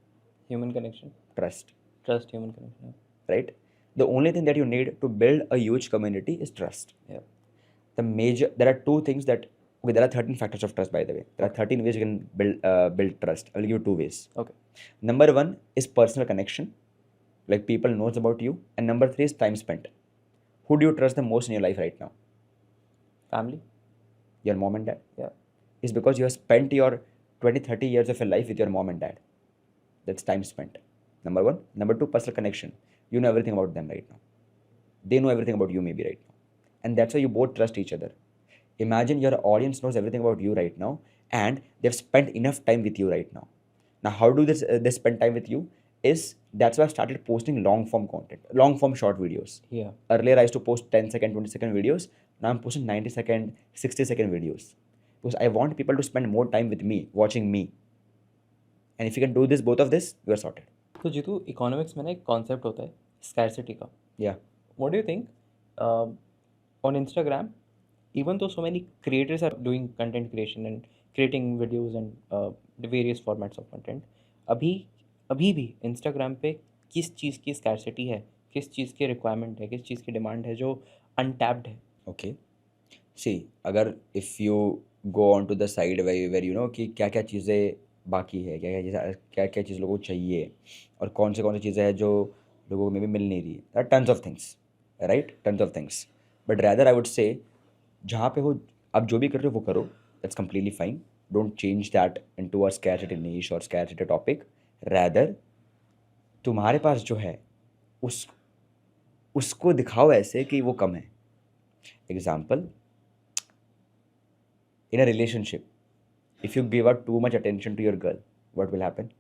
Human connection. Trust. Trust, human connection. Right? The only thing that you need to build a huge community is trust. Yeah. There are two things that, okay, there are 13 factors of trust, by the way. There are 13 ways you can build trust. I will give you 2 ways. Okay. Number 1 is personal connection, like people knows about you, and number 3 is time spent. Who do you trust the most in your life right now? Family. Your mom and dad. Yeah. It's because you have spent your 20-30 years of your life with your mom and dad. That's time spent. Number 1. Number 2, personal connection. You know everything about them right now. They know everything about you maybe right now. And that's why you both trust each other. Imagine your audience knows everything about you right now, and they've spent enough time with you right now. Now, how do they spend time with you? That's why I started posting long form content, long form short videos. Yeah. Earlier, I used to post 10-second, 20-second videos. Now I'm posting 90-second, 60-second videos, because I want people to spend more time with me, watching me. And if you can do this, both of this, you are sorted. तो Jitu, economics में ना एक concept होता है scarcity का. Yeah. What do you think? On Instagram, even though so many creators are doing content creation and creating videos and the various formats of content, अभी भी Instagram पे किस चीज़ की स्कैरसिटी है, किस चीज़ की रिक्वायरमेंट है, किस चीज़ की डिमांड है जो अनटैप्ड है. Okay. See, अगर if you go on to the side where you know कि क्या क्या चीज़ें बाकी है, क्या क्या चीज़ लोगों को चाहिए, और कौन सी चीज़ें हैं जो लोगों को में भी मिल नहीं रही है. There are tons of things, right? Tons of things. But rather I would say, जहाँ पे हो आप जो भी कर रहे हो वो करो. That's completely fine. Don't change that into a scarcity niche or scarcity topic. Rather, तुम्हारे पास जो है उसको दिखाओ ऐसे कि वो कम है. Example, in a relationship, if you give out too much attention to your girl, what will happen?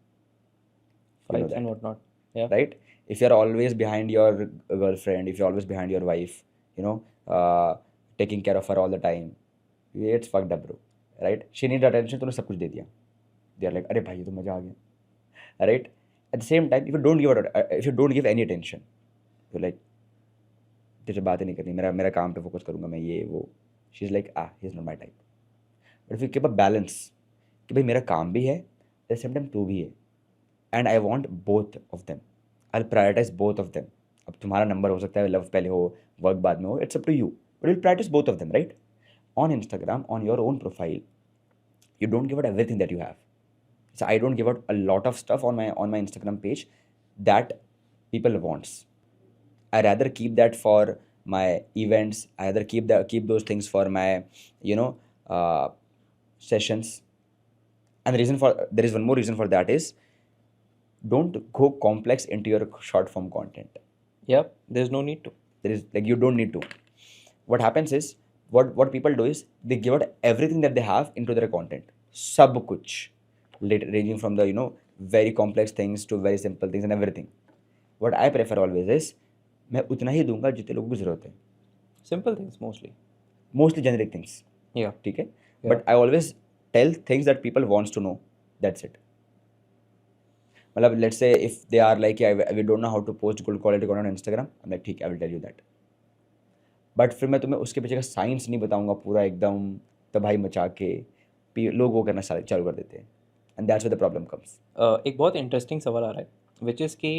You know Fights and that, whatnot. Yeah. right? If you're always behind your girlfriend, if you're always behind your wife, taking care of her all the time, it's fucked up, bro, right? She needs attention, तूने सब कुछ दे दिया. They are like, अरे भाई ये तो मजा आ गया, right? At the same time, if you don't give any attention, you're like, तुझे बातें नहीं करनी, मेरा काम पे फोकस करूँगा मैं, ये वो. She's like, he's not my type. But if you keep a balance, कि भाई मेरा काम भी है, at the same time तू भी है, and I want both of them. I prioritise both of them. अब तुम्हारा नंबर हो सकता है लव पहले हो, वर्क बाद में हो, it's up to you, but will prioritise both of them, right? On Instagram, on your own profile, you don't give out everything that you have. So I don't give out a lot of stuff on my Instagram page that people wants. I rather keep that for my events. I rather keep those things for my, you know, uh, sessions. And there is one more reason for that is, don't go complex into your short form content. Yep, there's no need to. There is, like, you don't need to. What happens is, what people do is they give out everything that they have into their content, sab kuch, ranging from the, very complex things to very simple things and everything. What I prefer always is, मैं उतना ही दूंगा जितने लोगों की ज़रूरत है, Simple things mostly. Mostly generic things, Yeah. ठीक है, Yeah. But I always tell things that people wants to know, that's it. मतलब let's say if they are like, we don't know how to post good quality content on Instagram, I am like ठीक है, I will tell you that. But फिर मैं तुम्हें उसके पीछे का science नहीं बताऊंगा पूरा एकदम तबाही मचा के, लोग वो करना चालू कर देते हैं, and that's where the problem comes. एक बहुत इंटरेस्टिंग सवाल आ रहा है, विच इज़ कि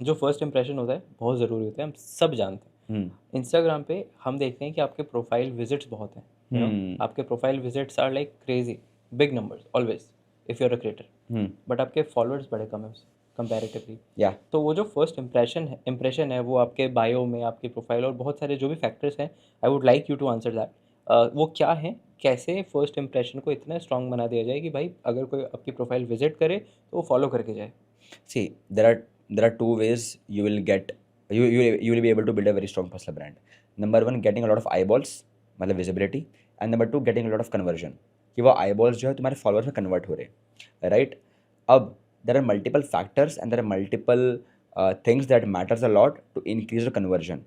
जो फर्स्ट इंप्रेशन होता है बहुत ज़रूरी होता है, हम सब जानते हैं. इंस्टाग्राम पे हम देखते हैं कि आपके प्रोफाइल विजिट्स बहुत हैं, you know? आपके profile visits are like crazy, big numbers always if you are a creator, but आपके फॉलोअर्स बड़े कम है उससे कंपैरेटिवली. या तो वो जो फर्स्ट इंप्रेशन है वो आपके बायो में, आपके प्रोफाइल और बहुत सारे जो भी फैक्टर्स हैं, I would like you to answer that. वो क्या है, कैसे फर्स्ट इंप्रेशन को इतना स्ट्रांग बना दिया जाए कि भाई अगर कोई आपकी प्रोफाइल विजिट करे तो वो फॉलो करके जाए. see, there are two ways you will get, you will be able to build a very strong personal brand. Number one, getting a lot of eyeballs, मतलब visibility, and number two, getting a lot of conversion, कि वो eyeballs जो है तुम्हारे followers में convert हो रहे हैं, right? अब there are multiple factors and there are multiple things that matters a lot to increase the conversion,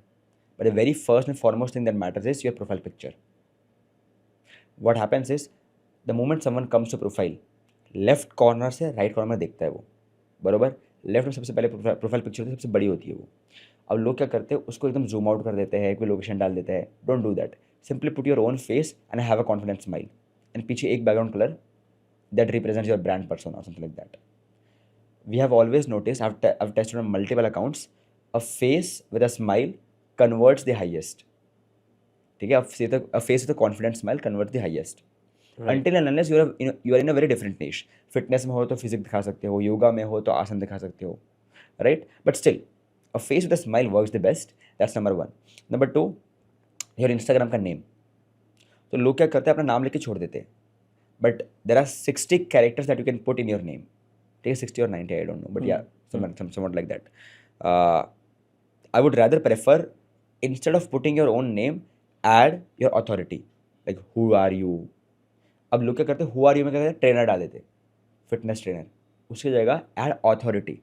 but the very first and foremost thing that matters is your profile picture. What happens is, the moment someone comes to profile, left corner से right corner में देखता है वो, बरोबर. Left में सबसे पहले profile picture होती है, सबसे बड़ी होती है वो. अब लोग क्या करते हैं, उसको एकदम जूम आउट कर देते हैं, कोई लोकेशन डाल देते हैं. Don't do that. Simply put your own face and have a confident smile, and पीछे एक background colour that represents your brand persona और something like that. We have always noticed, I've tested on multiple accounts, a face with a smile converts the highest. ठीक है, a face with a confident smile converts the highest. Until and unless you are in a very different niche. Fitness में हो तो physics दिखा सकते हो, योगा में हो तो आसन दिखा सकते हो, right? But still a face with a smile works the best. That's number one. Number two, your Instagram का नेम. तो लोग क्या करते हैं, अपना नाम लेके छोड़ देते हैं, but there are 60 characters that you can put in your name. ठीक है, 60 or 90, I don't know, but या somewhat like that. I would rather prefer, instead of putting your own name, add your authority, like who are you. अब लोग क्या करते हैं, who are you में क्या करते हैं, ट्रेनर डाल देते, फिटनेस ट्रेनर. उसकी जगह add authority,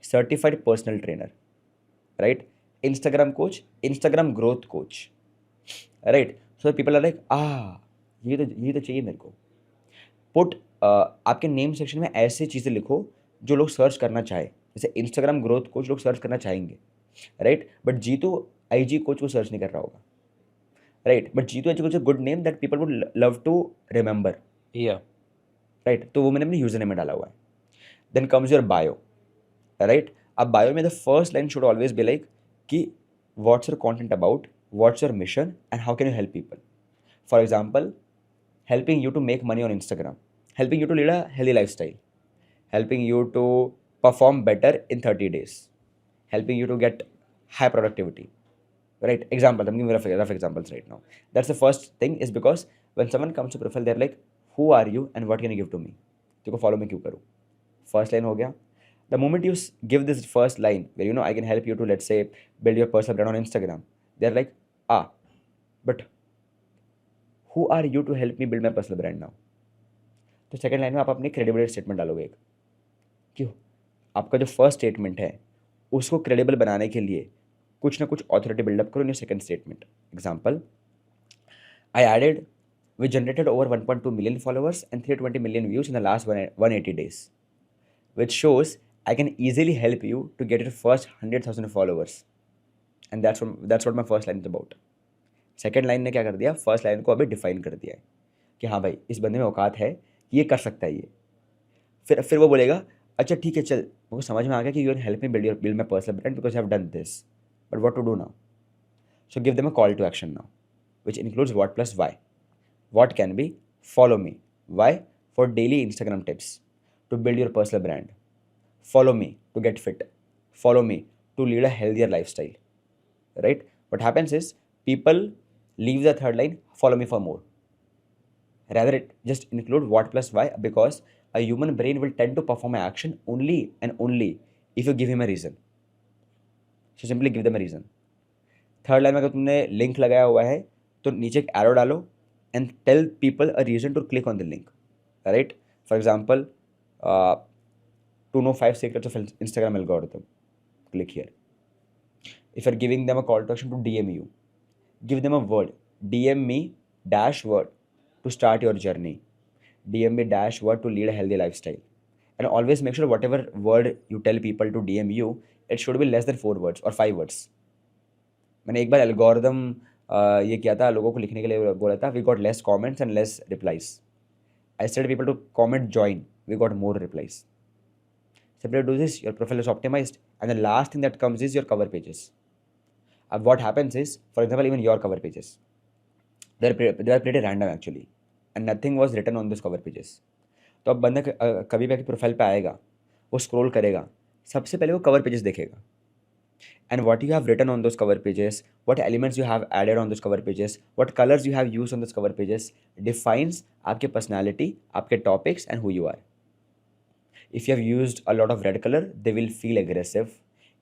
certified personal trainer, right? Instagram coach, Instagram growth coach, right? So people are like, ये तो चाहिए मेरे को. पुट आपके नेम सेक्शन में ऐसी चीज़ें लिखो जो लोग सर्च करना चाहे. जैसे इंस्टाग्राम ग्रोथ कोच लोग सर्च करना चाहेंगे, right? But Jeetu IG coach वो सर्च नहीं कर रहा होगा, right? But Jeetu IG coach a good name that people would love to remember, या राइट? तो वो मैंने अपने यूजर नेम में डाला हुआ है. Then comes your bio, right? अब बायो में the first line should always be like कि what's your content about, what's your mission and how can you help people. For example, helping you to make money on Instagram, helping you to lead a healthy lifestyle, helping you to perform better in 30 days, helping you to get high productivity, right? Example, I'm giving rough examples right now. That's the first thing, is because when someone comes to profile, they're like, who are you and what can you give to me? तेरे को follow मैं क्यों करूँ? First line हो गया. The moment you give this first line where I can help you to, let's say, build your personal brand on Instagram, they're like, but who are you to help me build my personal brand now? तो second line में आप अपनी credibility statement डालोगे एक, क्यों? आपका जो first statement है उसको क्रेडिबल बनाने के लिए कुछ ना कुछ ऑथोरिटी बिल्डअप करो in your second statement. Example, we generated over 1.2 million followers and 320 million views in the last 180 days, which shows I can easily help you to get your first 100,000 followers, and that's what my first line is about. Second line ने क्या कर दिया, first line को अभी define कर दिया है कि हाँ भाई, इस बंदे में औकात है, ये कर सकता है ये. फिर वो बोलेगा, अच्छा ठीक है, चल मेरे को समझ में आ गया कि you can help me build my personal brand because I have done this, but what to do now? So give them a call to action now, which includes what plus why. What can be? Follow me. Why? For daily Instagram tips to build your personal brand. Follow me to get fit. Follow me to lead a healthier lifestyle. Right? What happens is people leave the third line, follow me for more. Rather, it just include what plus why because a human brain will tend to perform an action only and only if you give him a reason. So simply give them a reason. Third line में अगर तुमने link लगाया हुआ है तो नीचे एक arrow डालो and tell people a reason to click on the link, right? For example, to know 5 secrets of Instagram algorithm, click here. If you're giving them a call to action to DM you, give them a word. DM me dash word to start your journey. DM me dash word to lead a healthy lifestyle. And always make sure whatever word you tell people to DM you, it should be less than 4 words or 5 words. मैंने एक बार algorithm ये किया था, लोगों को लिखने के लिए बोला था, we got less comments and less replies. I said people to comment join, we got more replies. Simply do this, your profile is optimized, and the last thing that comes is your cover pages. What happens is, for example, even your cover pages, they are pretty random actually, and nothing was written on those cover pages. तो अब बंदा कभी भी profile पे आएगा, वो scroll करेगा, सबसे पहले वो कवर पेजेस देखेगा. And what you have written on those cover pages, what elements you have added on those cover pages, what colors you have used on those cover pages defines आपके personality, आपके topics and who you are. If you have used a lot of red color, they will feel aggressive.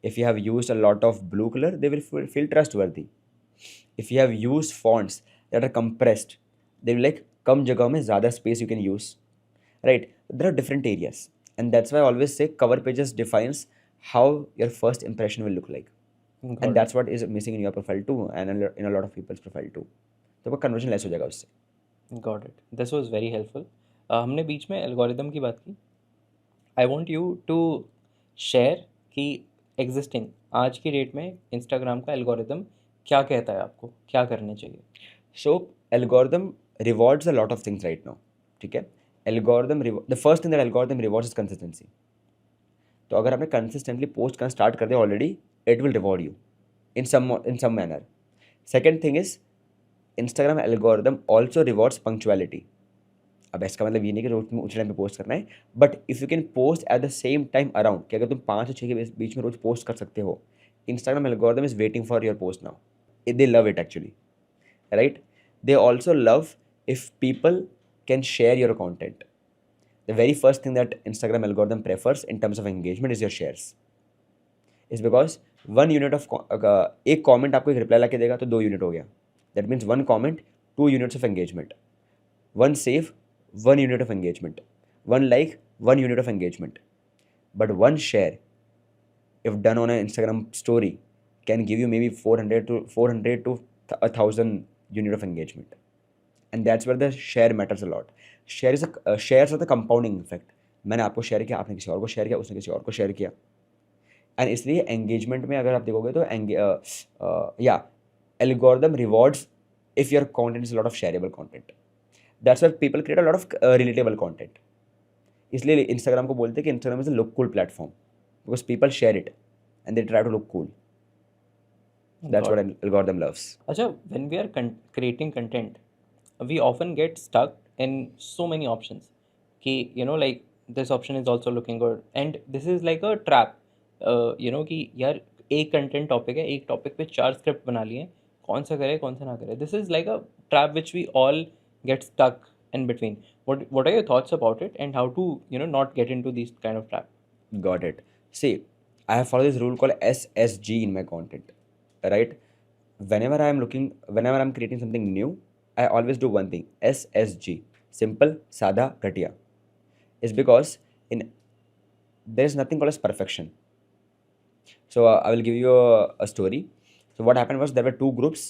If you have used a lot of blue color, they will feel trustworthy. If you have used fonts that are compressed, they will like कम जगह में ज़्यादा space you can use, right? There are different areas, and that's why I always say cover pages defines how your first impression will look like. Got And it. that's what is missing in your profile too, and in a lot of people's profile too. तो वो conversion less हो जाएगा उससे. Got it. This was very helpful. हमने बीच में algorithm की बात की. I want you to share कि एग्जिस्टिंग आज की डेट में इंस्टाग्राम का एल्गोरिदम क्या कहता है आपको क्या करने चाहिए. So algorithm rewards a lot of things right now. ठीक है? The first thing that algorithm rewards is consistency. तो अगर आपने consistently post करना start कर दिया already, it will reward you in some manner. Second thing is Instagram algorithm also rewards punctuality. अब इसका मतलब ये नहीं कि रोज में उस टाइम पे पोस्ट करना है, but if you can post at the same time around, कि अगर तुम 5 से 6 के बीच में रोज पोस्ट कर सकते हो, Instagram algorithm is waiting for your post now. They love it actually, right? They also love if people can share your content. The very first thing that Instagram algorithm prefers in terms of engagement is your shares. Is because 1 unit of एक comment आपको एक reply ला के देगा तो 2 unit हो गया. That means 1 comment 2 units of engagement. 1 save 1 unit of engagement. 1 like 1 unit of engagement. But 1 share, if done on an Instagram story, can give you maybe 400 to 1,000 unit of engagement. And that's where the share matters a lot. Shares are the compounding effect. मैंने आपको share किया, आपने किसी और को share किया, उसने किसी और को शेयर किया. एंड इसलिए एंगेजमेंट में अगर आप देखोगे तो या algorithm rewards if your content is lot of shareable content. That's why people create a lot of relatable content. इसलिए इंस्टाग्राम को बोलते हैं कि Instagram is a look cool platform because people share it and they try to look cool. That's what algorithm loves. अच्छा, when we are creating content, we often get stuck in so many options कि like this option is also looking good and this is like a trap. कि यार एक content topic है, एक topic पे 4 script बना लिए, कौन सा करे कौन सा ना करे. This is like a trap which we all get stuck in between. What are your thoughts about it and how to not get into these kind of trap? Got it. See, I have followed this rule called SSG in my content, right? Whenever I'm creating something new, I always do one thing, SSG, simple, sada, ghatiya. Is because there is nothing called as perfection. So I will give you a story. So what happened was there were 2 groups.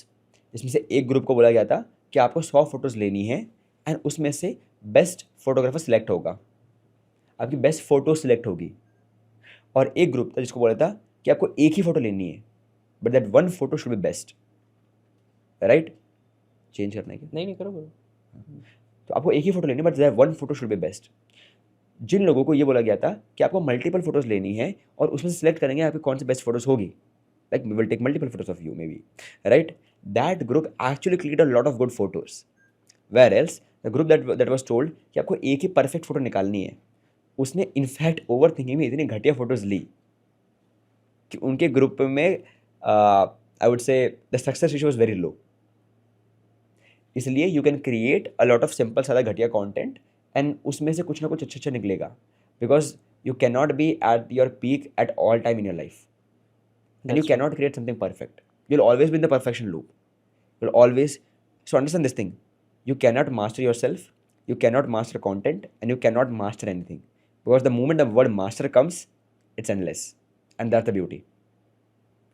इसमें से एक group को बोला गया था कि आपको 100 photos लेनी है एंड उसमें से बेस्ट फोटोग्राफर सिलेक्ट होगा, आपकी बेस्ट फ़ोटो सिलेक्ट होगी. और एक ग्रुप था जिसको बोला था कि आपको एक ही फ़ोटो लेनी है but that 1 photo should be best, right? Change करना है क्या? नहीं करो. तो आपको एक ही फ़ोटो लेनी है but that 1 photo should be best. जिन लोगों को ये बोला गया था कि आपको मल्टीपल फोटोज़ लेनी है और उसमें से सिलेक्ट करेंगे आपकी कौन सी बेस्ट फोटोज़ होगी, like we will take multiple photos of you maybe, right? That group actually create a lot of good photos, where else the group that was told कि आपको एक ही परफेक्ट फोटो निकालनी है, उसने in fact over thinking में इतनी घटिया photos ली कि उनके ग्रुप में I would say the success ratio was very low. इसलिए you can create a lot of simple सादा घटिया कंटेंट एंड उसमें से कुछ ना कुछ अच्छा अच्छा निकलेगा, because you can not be at your peak at all time in your life and you That's can true. Not create something perfect, you'll always be in the perfection loop, you'll always, so understand this thing, you cannot master yourself, you cannot master content, and you cannot master anything, because the moment the word master comes, it's endless, and that's the beauty.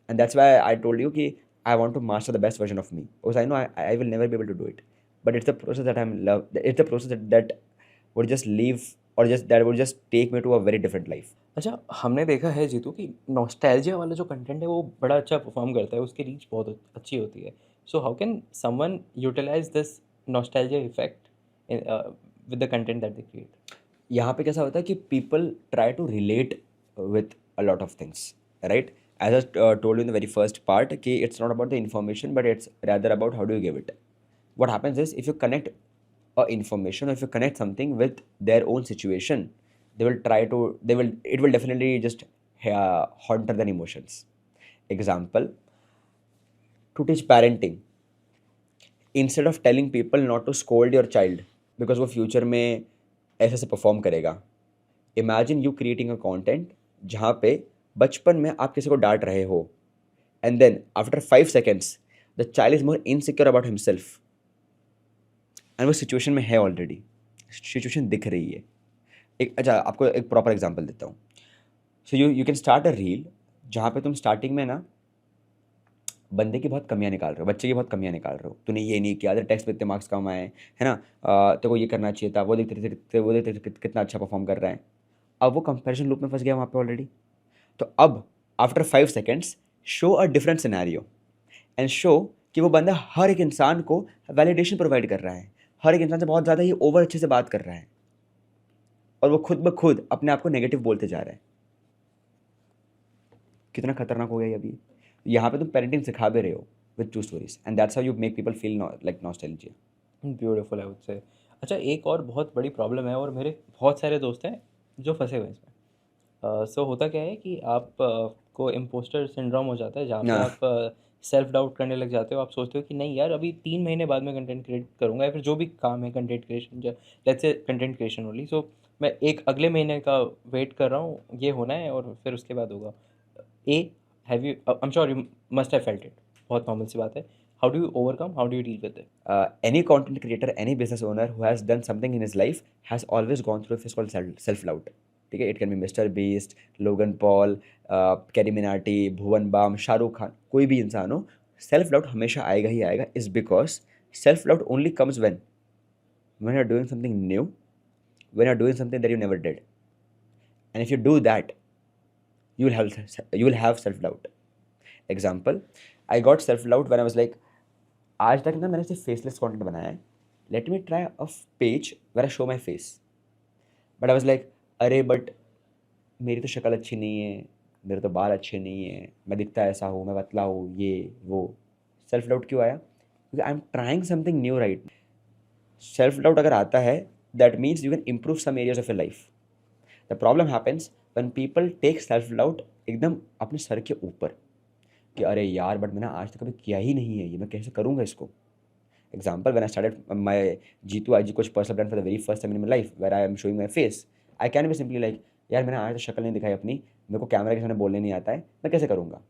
And that's why I told you ki I want to master the best version of me, because I know I will never be able to do it, but it's the process that I'm love, it's the process that would just leave, or just that would just take me to a very different life. अच्छा, हमने देखा है जीतू कि nostalgia वाला जो content है वो बड़ा अच्छा परफॉर्म करता है, उसकी रीच बहुत अच्छी होती है। So how can someone utilise this nostalgia effect with the content that they create? यहाँ पे कैसा होता है कि people try to relate with a lot of things, right? As I told in the very first part कि it's not about the information but it's rather about how do you give it. What happens is if you connect a information, or if you connect something with their own situation, they will try to, they will, it will definitely just haunter their emotions. Example, to teach parenting, instead of telling people not to scold your child because वो future में ऐसे से perform करेगा, imagine you creating a content जहाँ पे बचपन में आप किसी को डांट रहे हो and then after 5 seconds the child is more insecure about himself and वो सिचुएशन में है ऑलरेडी, सिचुएशन दिख रही है. एक अच्छा आपको एक प्रॉपर एग्जांपल देता हूँ. So you can start a reel जहाँ पे तुम स्टार्टिंग में ना बंदे की बहुत कमियां निकाल रहे हो, बच्चे की बहुत कमियां निकाल रहे हो, तूने ये नहीं किया, तेरे टेस्ट में इतने मार्क्स कम आए है ना, तेरे को ये करना चाहिए था, वो देखते कितना अच्छा परफॉर्म कर रहा है. अब वो कंपैरिजन लूप में फंस गया वहाँ पे ऑलरेडी. तो अब after 5 seconds show a different scenario and show कि वो बंदा हर एक इंसान को वैलिडेशन प्रोवाइड कर रहा है, हर एक इंसान से बहुत ज़्यादा ही ओवर अच्छे से बात कर रहा है और वो खुद ब खुद अपने आप को नेगेटिव बोलते जा रहा है. कितना खतरनाक हो गया ये अभी. यहाँ पे तुम पेरेंटिंग सिखा भी रहे हो with true stories and that's how you make people feel like nostalgia. Beautiful है उससे। अच्छा, एक और बहुत बड़ी प्रॉब्लम है और मेरे बहुत सारे दोस्त हैं जो फंसे हुए हैं इसमें। सो होता क्या है कि आप को इम्पोस्टर सिंड्रोम हो जाता है, जहाँ पे आप सेल्फ डाउट करने लग जाते हो। आप सोचते हो कि नहीं यार, अभी 3 महीने बाद मैं कंटेंट क्रिएट करूँगा, या फिर जो भी काम है content creation, let's say content creation only. So मैं एक अगले महीने का वेट कर रहा हूँ, ये होना है और फिर उसके बाद होगा। Uh, have you, I am sure you must have felt it. बहुत नॉर्मल सी बात है। How do you overcome, how do you deal with it? Any content creator, any business owner who has done something in his life has always gone through a phase called self doubt. ठीक है, it can be Mister Beast, Logan Paul, Carry Minati, Bhuvan Bam, Shahrukh Khan, कोई भी इंसान हो, self doubt हमेशा आएगा ही आएगा. Is because self doubt only comes when you're doing something new, when you're doing something that you never did, and if you do that, you will have self doubt. Example, I got self doubt when I was like, आज तक ना मैंने सिर्फ faceless content बनाया है, let me try a page where I show my face. But I was like, अरे but मेरी तो शक्ल अच्छी नहीं है, मेरे तो बाल अच्छे नहीं है, मैं दिखता ऐसा हूँ, मैं पतला हूँ, ये वो. सेल्फ डाउट क्यों आया? क्योंकि I am trying something new right. Self doubt अगर आता है, that means you can improve some areas of your life. The problem happens when people take self doubt एकदम अपने सर के ऊपर कि अरे यार बट मैंने आज तक कभी किया ही नहीं है, ये मैं कैसे करूँगा इसको. Example, when I started my G2 IG coach personal brand for the very first time in my life, where I am showing my face, I can be simply like, यार मैंने आज तक शक्ल नहीं दिखाई अपनी, मेरे को कैमरा के सामने बोलने नहीं आता है, मैं कैसे करूँगा.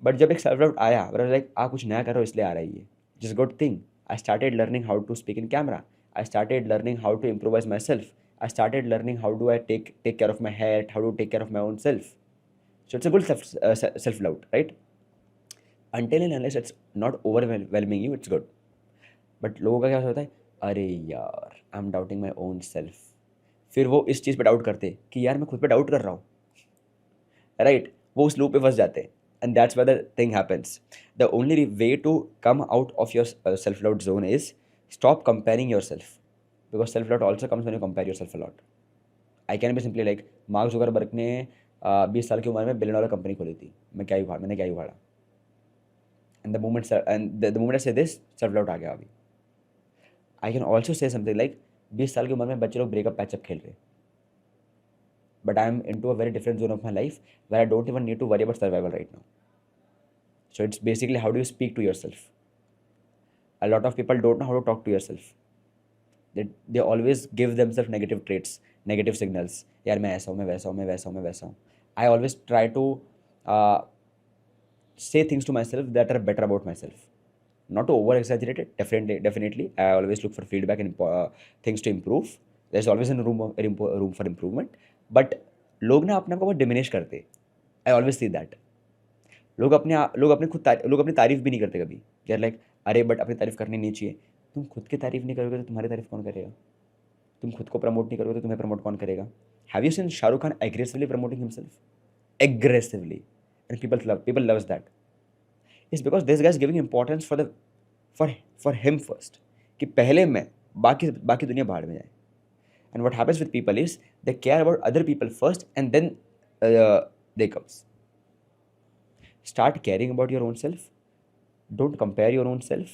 बट जब एक सेल्फ डाउट आया, लाइक आप कुछ नया कर रहे हो इसलिए आ रहा है ये, जिस good thing. I started learning how to speak in camera, I started learning how to improvise myself, I started learning how do I take care of my hair, how to take care of my own self. So it's a good self doubt, right? Until and unless it's not overwhelming you, it's good. But लोगों का क्या होता है, अरे यार I am doubting my own self. फिर वो इस चीज़ पे डाउट करते कि यार मैं खुद पे डाउट कर रहा हूँ, राइट? वो उस लूप पे फंस जाते हैं and that's why the thing happens. The only way to come out of your self doubt zone is stop comparing yourself, because self doubt also comes when you compare yourself a lot. I can be simply like Mark Zuckerberg ने 20 साल की उम्र में $1 billion company खोली थी, मैंने क्या ही उखाड़ा। एंड द मोमेंट आई से दिस, सेल्फ डाउट आ गया अभी। I can also say something like 20 साल की उम्र में बच्चे लोग ब्रेकअप पैचअप खेल रहे, but I am into a very different zone of my life where I don't even need to worry about survival right now. So it's basically how do you speak to yourself. A lot of people don't know how to talk to yourself. They always give themselves negative traits, negative signals. यार मैं ऐसा हूँ, मैं वैसा हूँ, मैं वैसा हूँ, मैं वैसा हूँ. I always try to uh, say things to myself that are better about myself. Not to over exaggerate it. Definitely. I always look for feedback and things to improve. There's always a room for improvement. But लोग ना अपने आप को बहुत diminish करते. I always see that. लोग अपनी तारीफ भी नहीं करते कभी. यार लाइक अरे बट अपनी तारीफ करनी नहीं चाहिए. तुम खुद की तारीफ नहीं करोगे तो तुम्हारी तारीफ कौन करेगा? तुम खुद को प्रमोट नहीं करोगे तो तुम्हें प्रमोट कौन करेगा? Have you seen Shahrukh Khan aggressively promoting himself? Aggressively. And people loves that. It's because this guy is giving importance for him first. कि पहले मैं, बाकी दुनिया बाहर में जाए. And what happens with people is they care about other people first and then they comes. Start caring about your own self. Don't compare your own self.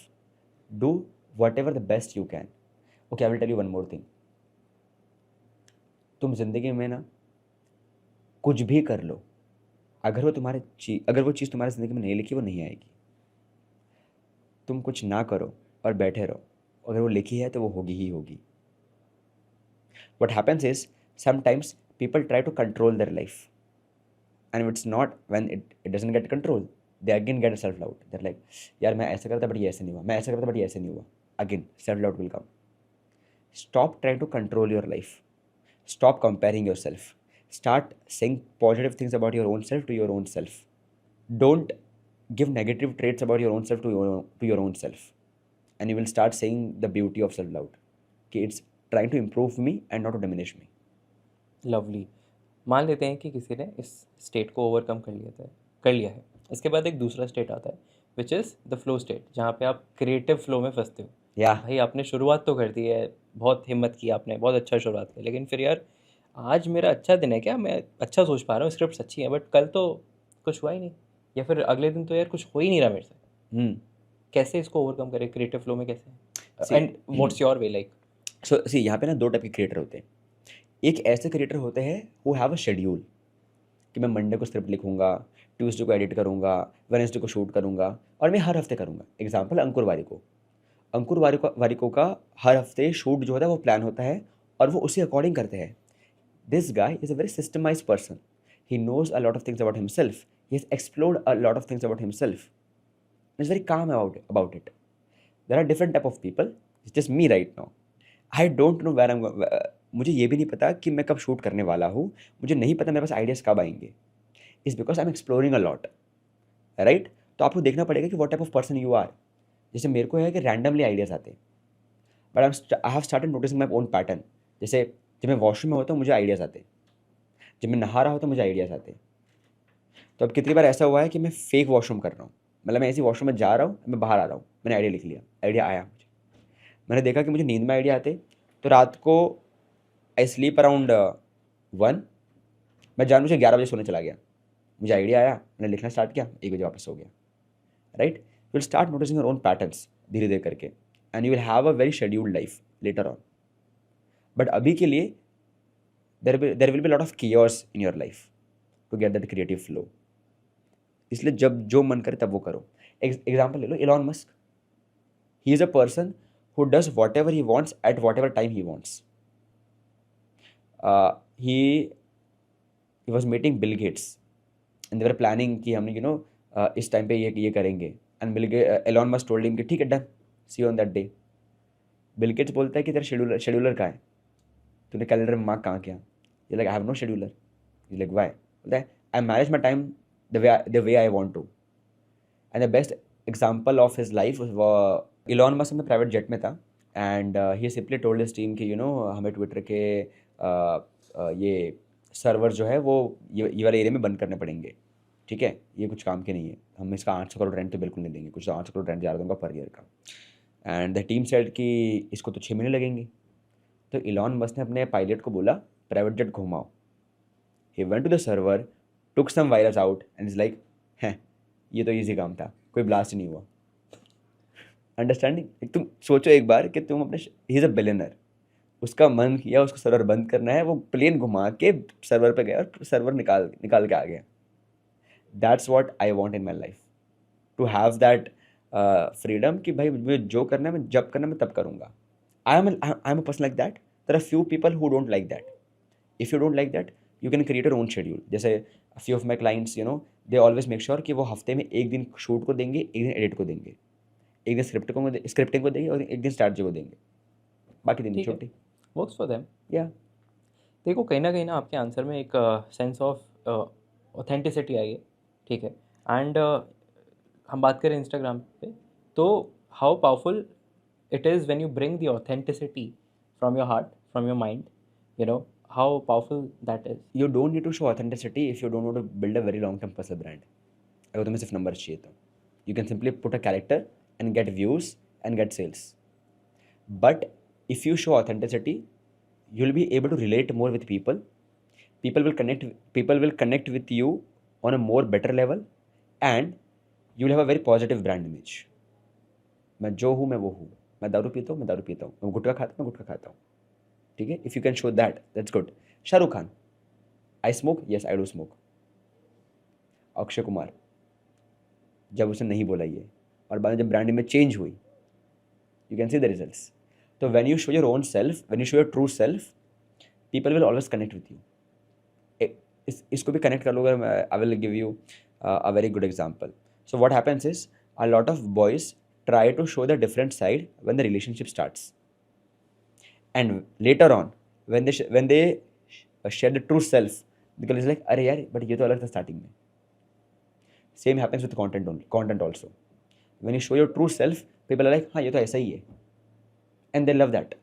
Do whatever the best you can. Okay, I will tell you one more thing. तुम जिंदगी में ना कुछ भी कर लो, अगर वो चीज़ तुम्हारी ज़िंदगी में नहीं लिखी, वो नहीं आएगी. तुम कुछ ना करो और बैठे रहो, अगर वो लिखी है तो वो होगी ही होगी. What happens is sometimes people try to control their life, and it's not when it doesn't get control, they again get a self doubt. They're like, यार मैं ऐसा करता बट ये ऐसे नहीं हुआ, मैं ऐसा करता बट ये ऐसे नहीं हुआ. Again, self doubt will come. Stop trying to control your life. Stop comparing yourself. Start saying positive things about your own self to your own self. Don't give negative traits about your own self to your own self. And you will start seeing the beauty of self doubt. Okay, it's trying to improve me and not to diminish me. Lovely. मान लेते हैं कि किसी ने इस state को overcome कर लिया है. इसके बाद एक दूसरा स्टेट आता है which is the flow state, जहाँ पे आप क्रिएटिव फ्लो में फंसते हो. Yeah. भाई आपने शुरुआत तो कर दी है, बहुत हिम्मत की आपने, बहुत अच्छा शुरुआत की, लेकिन फिर यार आज मेरा अच्छा दिन है क्या, मैं अच्छा सोच पा रहा हूँ, स्क्रिप्ट अच्छी है, बट कल तो कुछ हुआ ही नहीं, या फिर अगले दिन तो यार कुछ हो ही नहीं रहा मेरे से. कैसे इसको ओवरकम करें क्रिएटिव फ्लो में, कैसे, and what's your way like? So यहाँ पे ना दो टाइप के क्रिएटर होते हैं. एक ऐसे क्रिएटर होते हैं हु हैव अ शेड्यूल कि मैं मंडे को स्क्रिप्ट लिखूंगा, ट्यूसडे को एडिट करूंगा, वेडनेसडे को शूट करूंगा और मैं हर हफ्ते करूंगा. एग्जांपल अंकुर वारिको का हर हफ्ते शूट जो होता है वो प्लान होता है और वो उसी अकॉर्डिंग करते हैं. This guy is a very systemized person. He knows a lot of things about himself. He has explored a lot of things about himself. Is very calm about it. There are different type of people. It's just me right now. I don't know where मुझे ये भी नहीं पता कि मैं कब shoot करने वाला हूँ. मुझे नहीं पता मेरे पास आइडियाज़ कब आएंगे. Is because I am exploring a lot, right. तो आपको देखना पड़ेगा कि what type of person you are. जैसे मेरे को है कि रैंडमली आइडियाज़ आते हैं, but I have started noticing my own pattern. जैसे जब मैं वॉशरूम में होता हूँ मुझे आइडियाज़ आते हैं, जब मैं नहा रहा होता हूँ मुझे आइडियाज़ आते हैं. तो अब कितनी बार ऐसा हुआ है कि मैं फेक वॉशरूम कर रहा हूँ, मतलब मैं ऐसी वॉशरूम में जा रहा हूँ, मैं बाहर आ रहा हूँ, मैंने आइडिया लिख लिया, आइडिया आया मुझे. मैंने देखा कि मुझे नींद में आइडिया आते, तो रात को आई स्लीप अराउंड 1, मैं जानबूझ के 11 बजे सोने चला गया. मुझे आइडिया आया, मैंने लिखना स्टार्ट किया, 1 बजे वापस सो गया, right. You will start noticing your own patterns धीरे धीरे करके, and you will have a very scheduled life later on. But अभी के लिए there will be lot of cures in your life to get that creative flow. इसलिए जब जो मन करे तब वो करो. एग्जाम्पल ले लो Elon Musk. He is a person who does whatever he wants at whatever time he wants. He was meeting Bill Gates and they were planning कि हमने इस टाइम पे ये करेंगे. And Elon Musk told him कि ठीक है done, see you on that day. Bill Gates बोलता है कि तेरा शेड्यूलर कहाँ है, तूने कैलेंडर में मार्क कहाँ किया? He's like I have no scheduler. He's like why? बोलता है I manage my time the way I want to. And the best example of his life was Elon Musk अपने private jet में था and he simply told his team कि हमें Twitter के ये server जो है वो ये वाले एरिया में बंद करने पड़ेंगे, ठीक है, ये कुछ काम के नहीं है, हम इसका 800 करोड़ रेंट तो बिल्कुल नहीं देंगे, कुछ 800 करोड़ रेंट जा रहा दूंगा पर ईयर का. एंड द टीम सेड कि इसको तो 6 महीने लगेंगे. तो इलॉन मस्क ने अपने पायलट को बोला प्राइवेट जेट घुमाओ. He went to the server, took some virus out and is like, हैं ये तो इजी काम था, कोई ब्लास्ट नहीं हुआ. अंडरस्टैंडिंग. तुम सोचो एक बार कि तुम अपने, ही इज़ अ बिलियनर, उसका मन किया उसको सर्वर बंद करना है, वो प्लेन घुमा के सर्वर पे गया और सर्वर निकाल निकाल के आ गया. That's what I want in my life, to have that freedom कि भाई मुझे जो करना है मैं जब करना है मैं तब करूँगा. I am a person like that. There are few people who don't like that. If you don't like that you can create your own schedule. जैसे few of my clients they always make sure कि वो हफ्ते में एक दिन shoot को देंगे, एक दिन एडिट को देंगे, एक दिन स्क्रिप्टिंग को देंगे और एक दिन स्ट्रैटेजी को देंगे, बाकी दिन ठीक है, छोटी. Works for them. या देखो कहीं ना आपके आंसर में एक सेंस ऑफ ऑथेंटिसिटी आई है. ठीक है. एंड हम बात करें इंस्टाग्राम पे, तो how powerful it is when you bring the authenticity from your heart, from your mind, how powerful that is. You don't need to show authenticity if you don't want to build a very long term personal brand. अगर तुम्हें सिर्फ number चाहिए तो you can simply put a character and get views and get sales. But if you show authenticity, you'll be able to relate more with people. People will connect with you on a more better level, and you'll have a very positive brand image. मैं जो हूँ मैं वो हूँ, मैं दारू पीता हूँ मैं दारू पीता हूँ, मैं गुटखा खाता हूँ मैं गुटखा खाता हूँ. ठीक है. If you can show that, that's good. Shahrukh Khan, I smoke, yes I do smoke. Akshay Kumar, जब उसने नहीं बोला ये और बाद में जब ब्रांड में चेंज हुई, you can see the results. तो when you show your own self, when you show your true self, people will always connect with you. इसको भी कनेक्ट कर लो. अगर I will give you a very good example. So what happens is a lot of boys try to show the different side when the relationship starts, and later on when they share the true self, the girl is like, अरे यार but ये तो अलग था starting में. Same happens with content also. When you show your true self, people are like, हाँ ये तो ऐसा ही है, and they love that.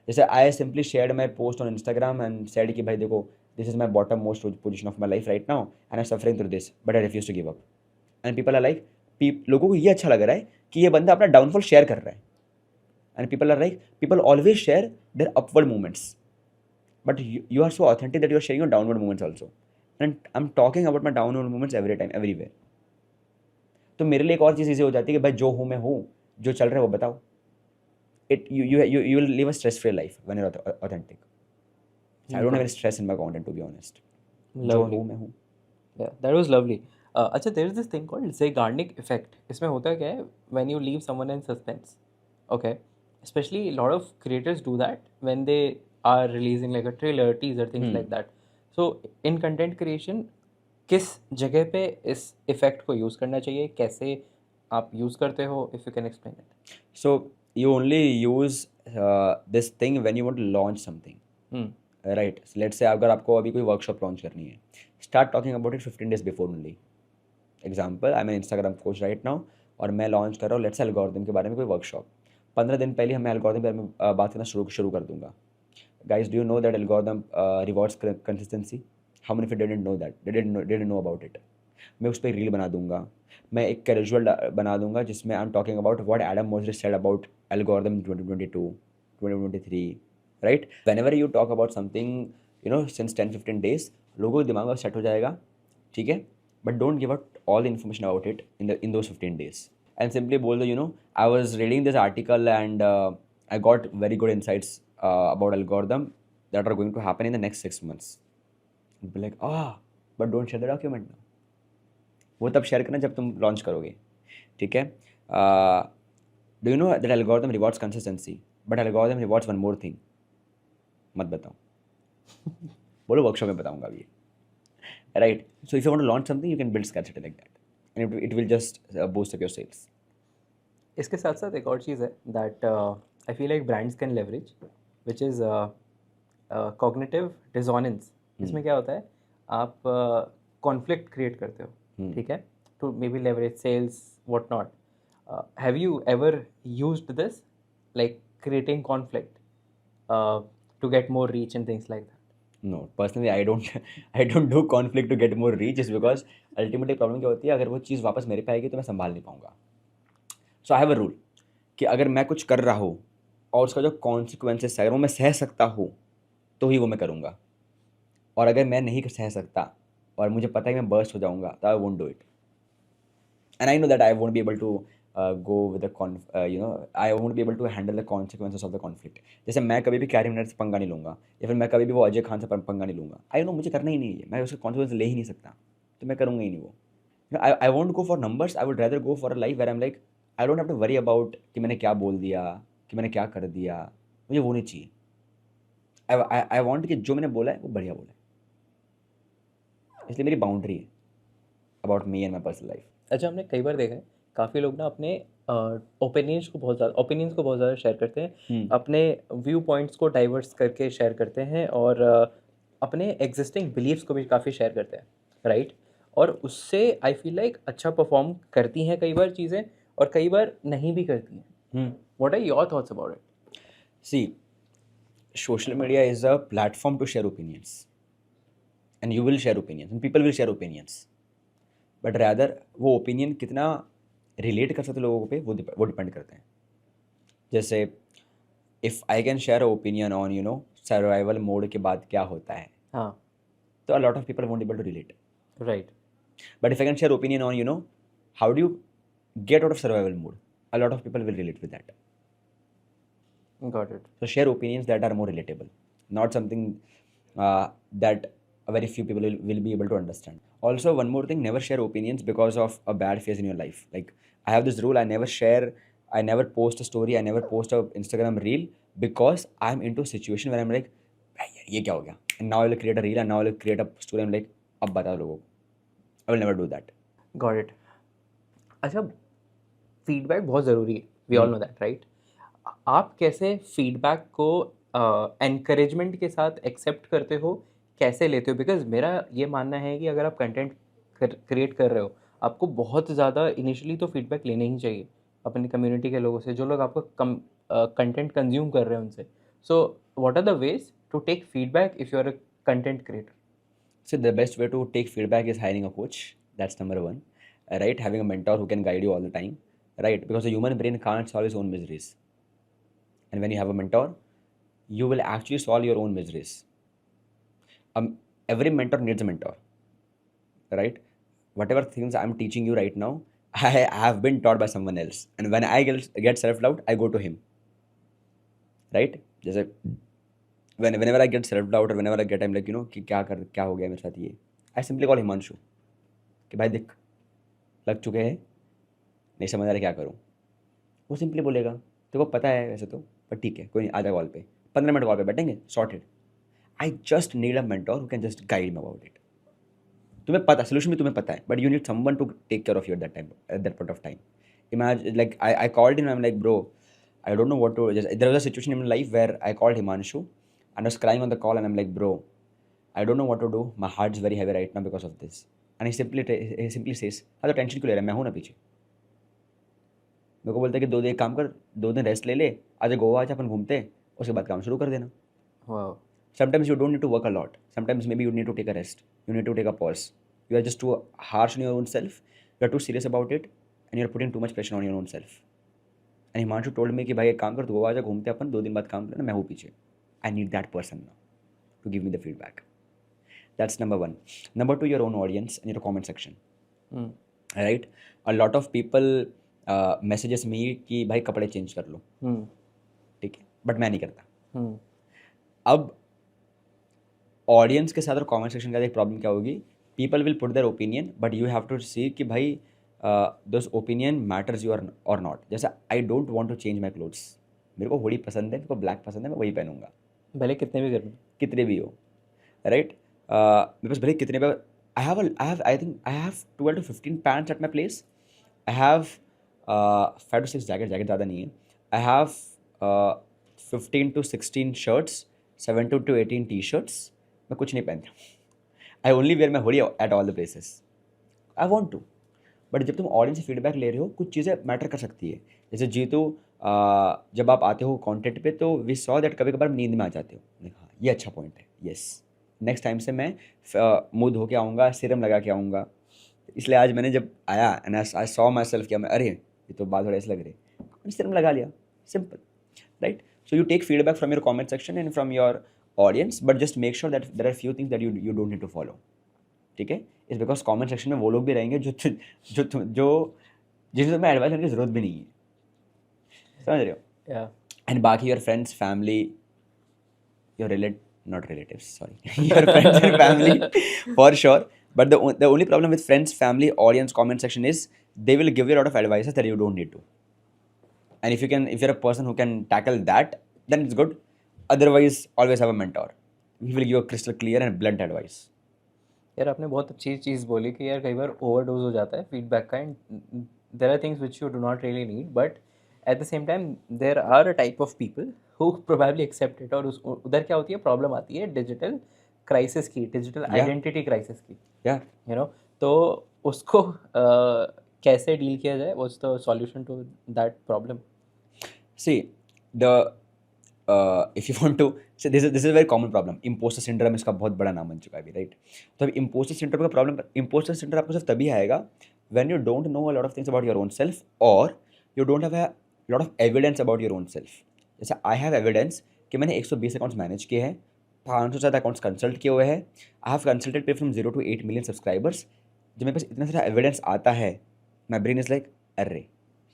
जैसे I simply shared my post on Instagram and said कि भाई देखो, this is my bottom most position of my life right now and I'm suffering through this but I refuse to give up. And people are like, लोगों को ये अच्छा लग रहा है कि ये बंदा अपना डाउनफॉल शेयर कर रहा है. And people are like, people always share their upward movements, but you are so authentic that you are sharing your downward movements also. And I am talking about my downward movements every time everywhere. तो मेरे लिए एक और चीज़ easy हो जाती है कि भाई जो हूँ मैं हूँ, जो चल रहा है वो बताओ. You will live a stress free life when you're authentic. I don't have any stress in my content, to be honest. जो हूँ मैं हूँ. Yeah, that was lovely. अच्छा, there is this thing called Zeigarnik effect. इसमें होता क्या है, when you leave someone in suspense, okay, especially a lot of creators do that when they are releasing like a trailer, teaser, things like that. So in content creation, किस जगह पे इस effect को use करना चाहिए, कैसे आप use करते हो, if you can explain it. So you only use this thing when you want to launch something. Right. Let's say अगर आपको अभी कोई वर्कशॉप लॉन्च करनी है, start talking about it 15 days before only. Example, I am Instagram coach right now और मैं launch कर रहा हूँ लेट्स से एल्गोरिथम के बारे में कोई वर्कशॉप. 15 दिन पहले मैं एल्गोरिथम के बारे में बात करना शुरू कर दूंगा. Guys, do you know that algorithm rewards consistency? How many didn't know that, didn't know about it. मैं उस पर रील बना दूंगा, मैं एक कैजुअल बना दूंगा जिसमें आई am talking about what Adam Moses said about algorithm 2022 2023. Right. whenever you talk about something since 10-15 days, लोगों के दिमाग में सेट हो जाएगा. ठीक है. But don't give out all the information about it in those 15 days. And simply बोल दो, I was reading this article and I got very good insights about algorithm that are going to happen in the next 6 months. You'd be like, but don't share the document now. वो तब share करना जब तुम launch करोगे. ठीक है. Do you know that algorithm rewards consistency, but algorithm rewards one more thing? मत बताओ. बोलो वर्कशॉप में बताऊंगा अभी. Right. So if you want to launch something, you can build scarcity like that, and it will just boost up your sales. इसके साथ साथ एक और चीज़ है that I feel like brands can leverage, which is cognitive dissonance. इसमें क्या होता है, आप conflict create करते हो. ठीक है. To maybe leverage sales, what not. Have you ever used this, like creating conflict to get more reach and things like that? No, personally I don't do conflict to get more reach, just because ultimately problem क्या होती है, अगर वो चीज़ वापस मेरे पे आएगी तो मैं संभाल नहीं पाऊंगा. So I have a rule कि अगर मैं कुछ कर रहा हूँ और उसका जो कॉन्सिक्वेंसेस है अगर वो मैं सह सकता हूँ तो ही वो मैं करूँगा. और अगर मैं नहीं सह सकता और मुझे पता है मैं बर्स्ट हो जाऊंगा तो I won't do it. And I know that I won't be able to go with the I won't be able to handle the consequences of the conflict. जैसे मैं कभी भी कैरी मिनट से पंगा नहीं लूंगा या फिर मैं कभी भी वो अजय खान से पंगा नहीं लूंगा. आई नो मुझे करना ही नहीं है, मैं उसके कॉन्सिक्वेंस ले ही नहीं सकता, तो मैं करूंगा ही नहीं वो. I won't go for numbers, I would rather go for a life where I am like I don't have to worry about कि मैंने क्या बोल दिया, कि मैंने क्या कर दिया. मुझे वो नहीं चाहिए. आई वॉन्ट कि जो मैंने बोला है वो बढ़िया बोला है. इसलिए मेरी बाउंड्री है about me and my personal life. अच्छा, हमने कई बार देखा है काफ़ी लोग ना अपने ओपिनियंस को बहुत ज़्यादा शेयर करते हैं, अपने व्यू पॉइंट्स को डाइवर्स करके शेयर करते हैं, और अपने एग्जिस्टिंग बिलीव्स को भी काफ़ी शेयर करते हैं, राइट? और उससे आई फील लाइक अच्छा परफॉर्म करती हैं कई बार चीज़ें, और कई बार नहीं भी करती हैं. What are your thoughts about it? See, social media is a platform to share opinions, and you will share opinions, and people will share opinions. But rather, वो opinion कितना relate कर सकते लोगों पे वो depend करते हैं. जैसे if I can share a opinion on survival mode के बाद क्या होता है, हाँ, तो a lot of people won't be able to relate. Right. But if I can share opinion on how do you get out of survival mode, a lot of people will relate with that. Got it. So share opinions that are more relatable, not something that a very few people will be able to understand. Also, one more thing: never share opinions because of a bad phase in your life. Like I have this rule: I never post a story, I never post a Instagram reel because I'm into a situation where I'm like, "भाई यार, ये क्या हो गया?" And now I will create a reel and now I will create a story. I'm like, अब बताओ लोगों को. I will never do that. Got it. अच्छा, फीडबैक बहुत ज़रूरी है, we all know that, right? आप कैसे फीडबैक को एनकरेजमेंट के साथ एक्सेप्ट करते हो, कैसे लेते हो? बिकॉज मेरा ये मानना है कि अगर आप कंटेंट क्रिएट कर रहे हो, आपको बहुत ज़्यादा इनिशियली तो फीडबैक लेने ही चाहिए अपनी कम्युनिटी के लोगों से, जो लोग आपको कंटेंट कंज्यूम कर रहे हैं उनसे. So what are the ways to take feedback if you are a content creator? So the best way to take feedback is hiring a coach. That's number one, right? Having a mentor who can guide you all the time, right? Because the human brain can't solve its own miseries, and when you have a mentor, you will actually solve your own miseries. Every mentor needs a mentor, right? Whatever things I'm teaching you right now, I have been taught by someone else, and when I get self doubt, I go to him, right? जैसे whenever I get self doubt or whenever I get I'm like कि क्या हो गया मेरे साथ ये, I simply call Himanshu कि भाई देख लग चुके हैं, नहीं समझ आ रहा क्या करूँ. वो सिंपली बोलेगा तेरे को पता है वैसे तो, पर ठीक है कोई नहीं, आधा कॉल पे 15 मिनट कॉल पे बैठेंगे, sorted. I just need a mentor who can just guide me about it. तुम्हें पता सोल्यूशन भी तुम्हें पता है, but you need someone to take care of you at that point of time. Imagine like I called him and I'm like, bro, I don't know what to just. There was a situation in my life where I called Himanshu and I was crying on the call and I'm like, bro, I don't know what to do. My heart's very heavy right now because of this. And he simply says, हाँ तो tension क्यों ले रहा है, मैं हूँ ना पीछे. मेरे को बोलता है कि 2 दिन एक काम कर, 2 दिन रेस्ट ले ले, आज गोवा आज अपन घूमते हैं, उसके बाद काम शुरू कर देना. Wow. Sometimes you don't need to work a lot. Sometimes maybe you need to take a rest. You need to take a pause. You are just too harsh on your own self. You are too serious about it, and you are putting too much pressure on your own self. And Himanshu told me कि भाई एक काम कर, तू गोवा आजा घूमते अपन, 2 दिन बाद काम करना, मैं हूँ पीछे. I need that person now to give me the feedback. That's number one. Number two, your own audience and your comment section. Right? A lot of people messages me कि भाई कपड़े चेंज कर लो, ठीक है, बट मैं नहीं करता. अब ऑडियंस के साथ और कमेंट सेक्शन का एक प्रॉब्लम क्या होगी, people will put their opinion but you have to see कि भाई दिस ओपिनियन मैटर्स यू और नॉट. जैसे I don't want to change my clothes, मेरे को होली पसंद है, मेरे को ब्लैक पसंद है, मैं वही पहनूंगा भले कितने भी गर्मी, कितने भी हो, राइट? मेरे पास भले कितने भी, I think I have 12 to 15 pants at my place. I have 5 to 6 jacket ज़्यादा नहीं है. I have 15 to 16 shirts, 17 to 18 T shirts. मैं कुछ नहीं पहनता. I only wear my hoodie at all the places. I want to. But जब तुम audience से फीडबैक ले रहे हो, कुछ चीज़ें मैटर कर सकती है. जैसे जीतू, जब आप आते हो कॉन्टेंट पे तो वी सॉ दैट कभी कभार नींद में आ जाते हो. हाँ ये अच्छा पॉइंट है, येस नेक्स्ट टाइम से मैं मुँह धो के आऊँगा, सिरम लगा के आऊँगा. इसलिए आज मैंने जब आया and I saw my self किया, मैं अरे ये तो बाल थोड़े ऐसे लग रहे, मैंने सिरम लगा लिया. Simple, right? So you take feedback from your comment section and from your audience, but just make sure that there are few things that you don't need to follow, ठीक है? इट्स बिकॉज कमेंट सेक्शन में वो लोग भी रहेंगे जो जिन्हें तुम्हें एडवाइस करने की जरूरत भी नहीं है, समझ रहे हो? Yeah. एंड बाकी your friends family, your not relatives, sorry, your friends and family for sure, but the only problem with friends, family, audience, comment section is they will give you a lot of advices that you don't need to. And if you're a person who can tackle that, then it's good. Otherwise, always have a mentor. He will give you a crystal clear and blunt advice. यार आपने बहुत अच्छी चीज़ बोली कि यार कई बार overdose हो जाता है फीडबैक का, and there are things which you do not really need, but at the same time there are a type of people who probably accept it, और उधर क्या होती है, प्रॉब्लम आती है डिजिटल क्राइसिस की, डिजिटल Yeah. आइडेंटिटी क्राइसिस की, Yeah. You know. तो उसको कैसे डील किया जाए, what's the solution to that problem? See, the if you want to say, this is a very common problem. Imposter syndrome इसका बहुत बड़ा नाम बन चुका है अभी, राइट? तो अभी imposter syndrome का प्रॉब्लम, imposter syndrome आपको सिर्फ तभी आएगा when you don't know a lot of things about your own self, or you don't have a lot of evidence about your own self. जैसे I have evidence कि मैंने 120 accounts manage किए हैं, 500 से ज़्यादा अकाउंट्स कंसल्ट किए हुए हैं, आई हैव कंसल्टेड पे फ्रॉम 0 to 8 million सब्सक्राइबर्स. जब मेरे पास इतना सारा एविडेंस आता है, माई ब्रेन इज लाइक, अरे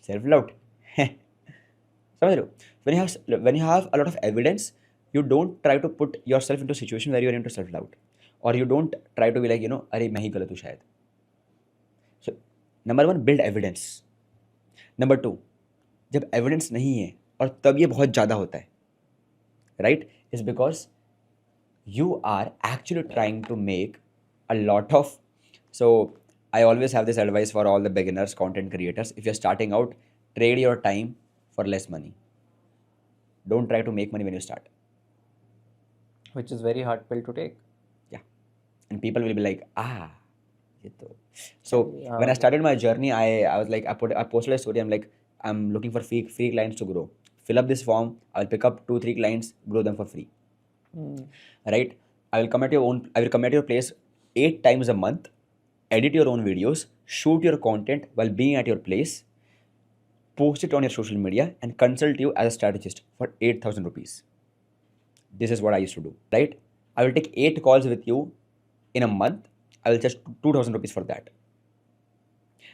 सेल्फ डाउट समझ रहे हो? When you have a lot of evidence, you don't try to put yourself into a situation where you are into self doubt, or you don't try to be like, अरे मैं ही गलत हूँ शायद. So number 1, build evidence. Number 2, जब evidence नहीं है और तब ये बहुत ज़्यादा होता है, right, is because you are actually trying to make a lot of. So I always have this advice for all the beginners, content creators. If you're starting out, trade your time for less money. Don't try to make money when you start. Which is very hard pill to take. Yeah. And people will be like, ye to. So Yeah. when I started my journey, I was like, I posted a story. I'm like, I'm looking for free clients to grow. Fill up this form. I'll pick up 2-3 clients, grow them for free. Right? I will come at your place 8 times a month, edit your own videos, shoot your content while being at your place, post it on your social media, and consult you as a strategist for 8,000 rupees. This is what I used to do, right? I will take 8 calls with you in a month. I will charge 2,000 rupees for that.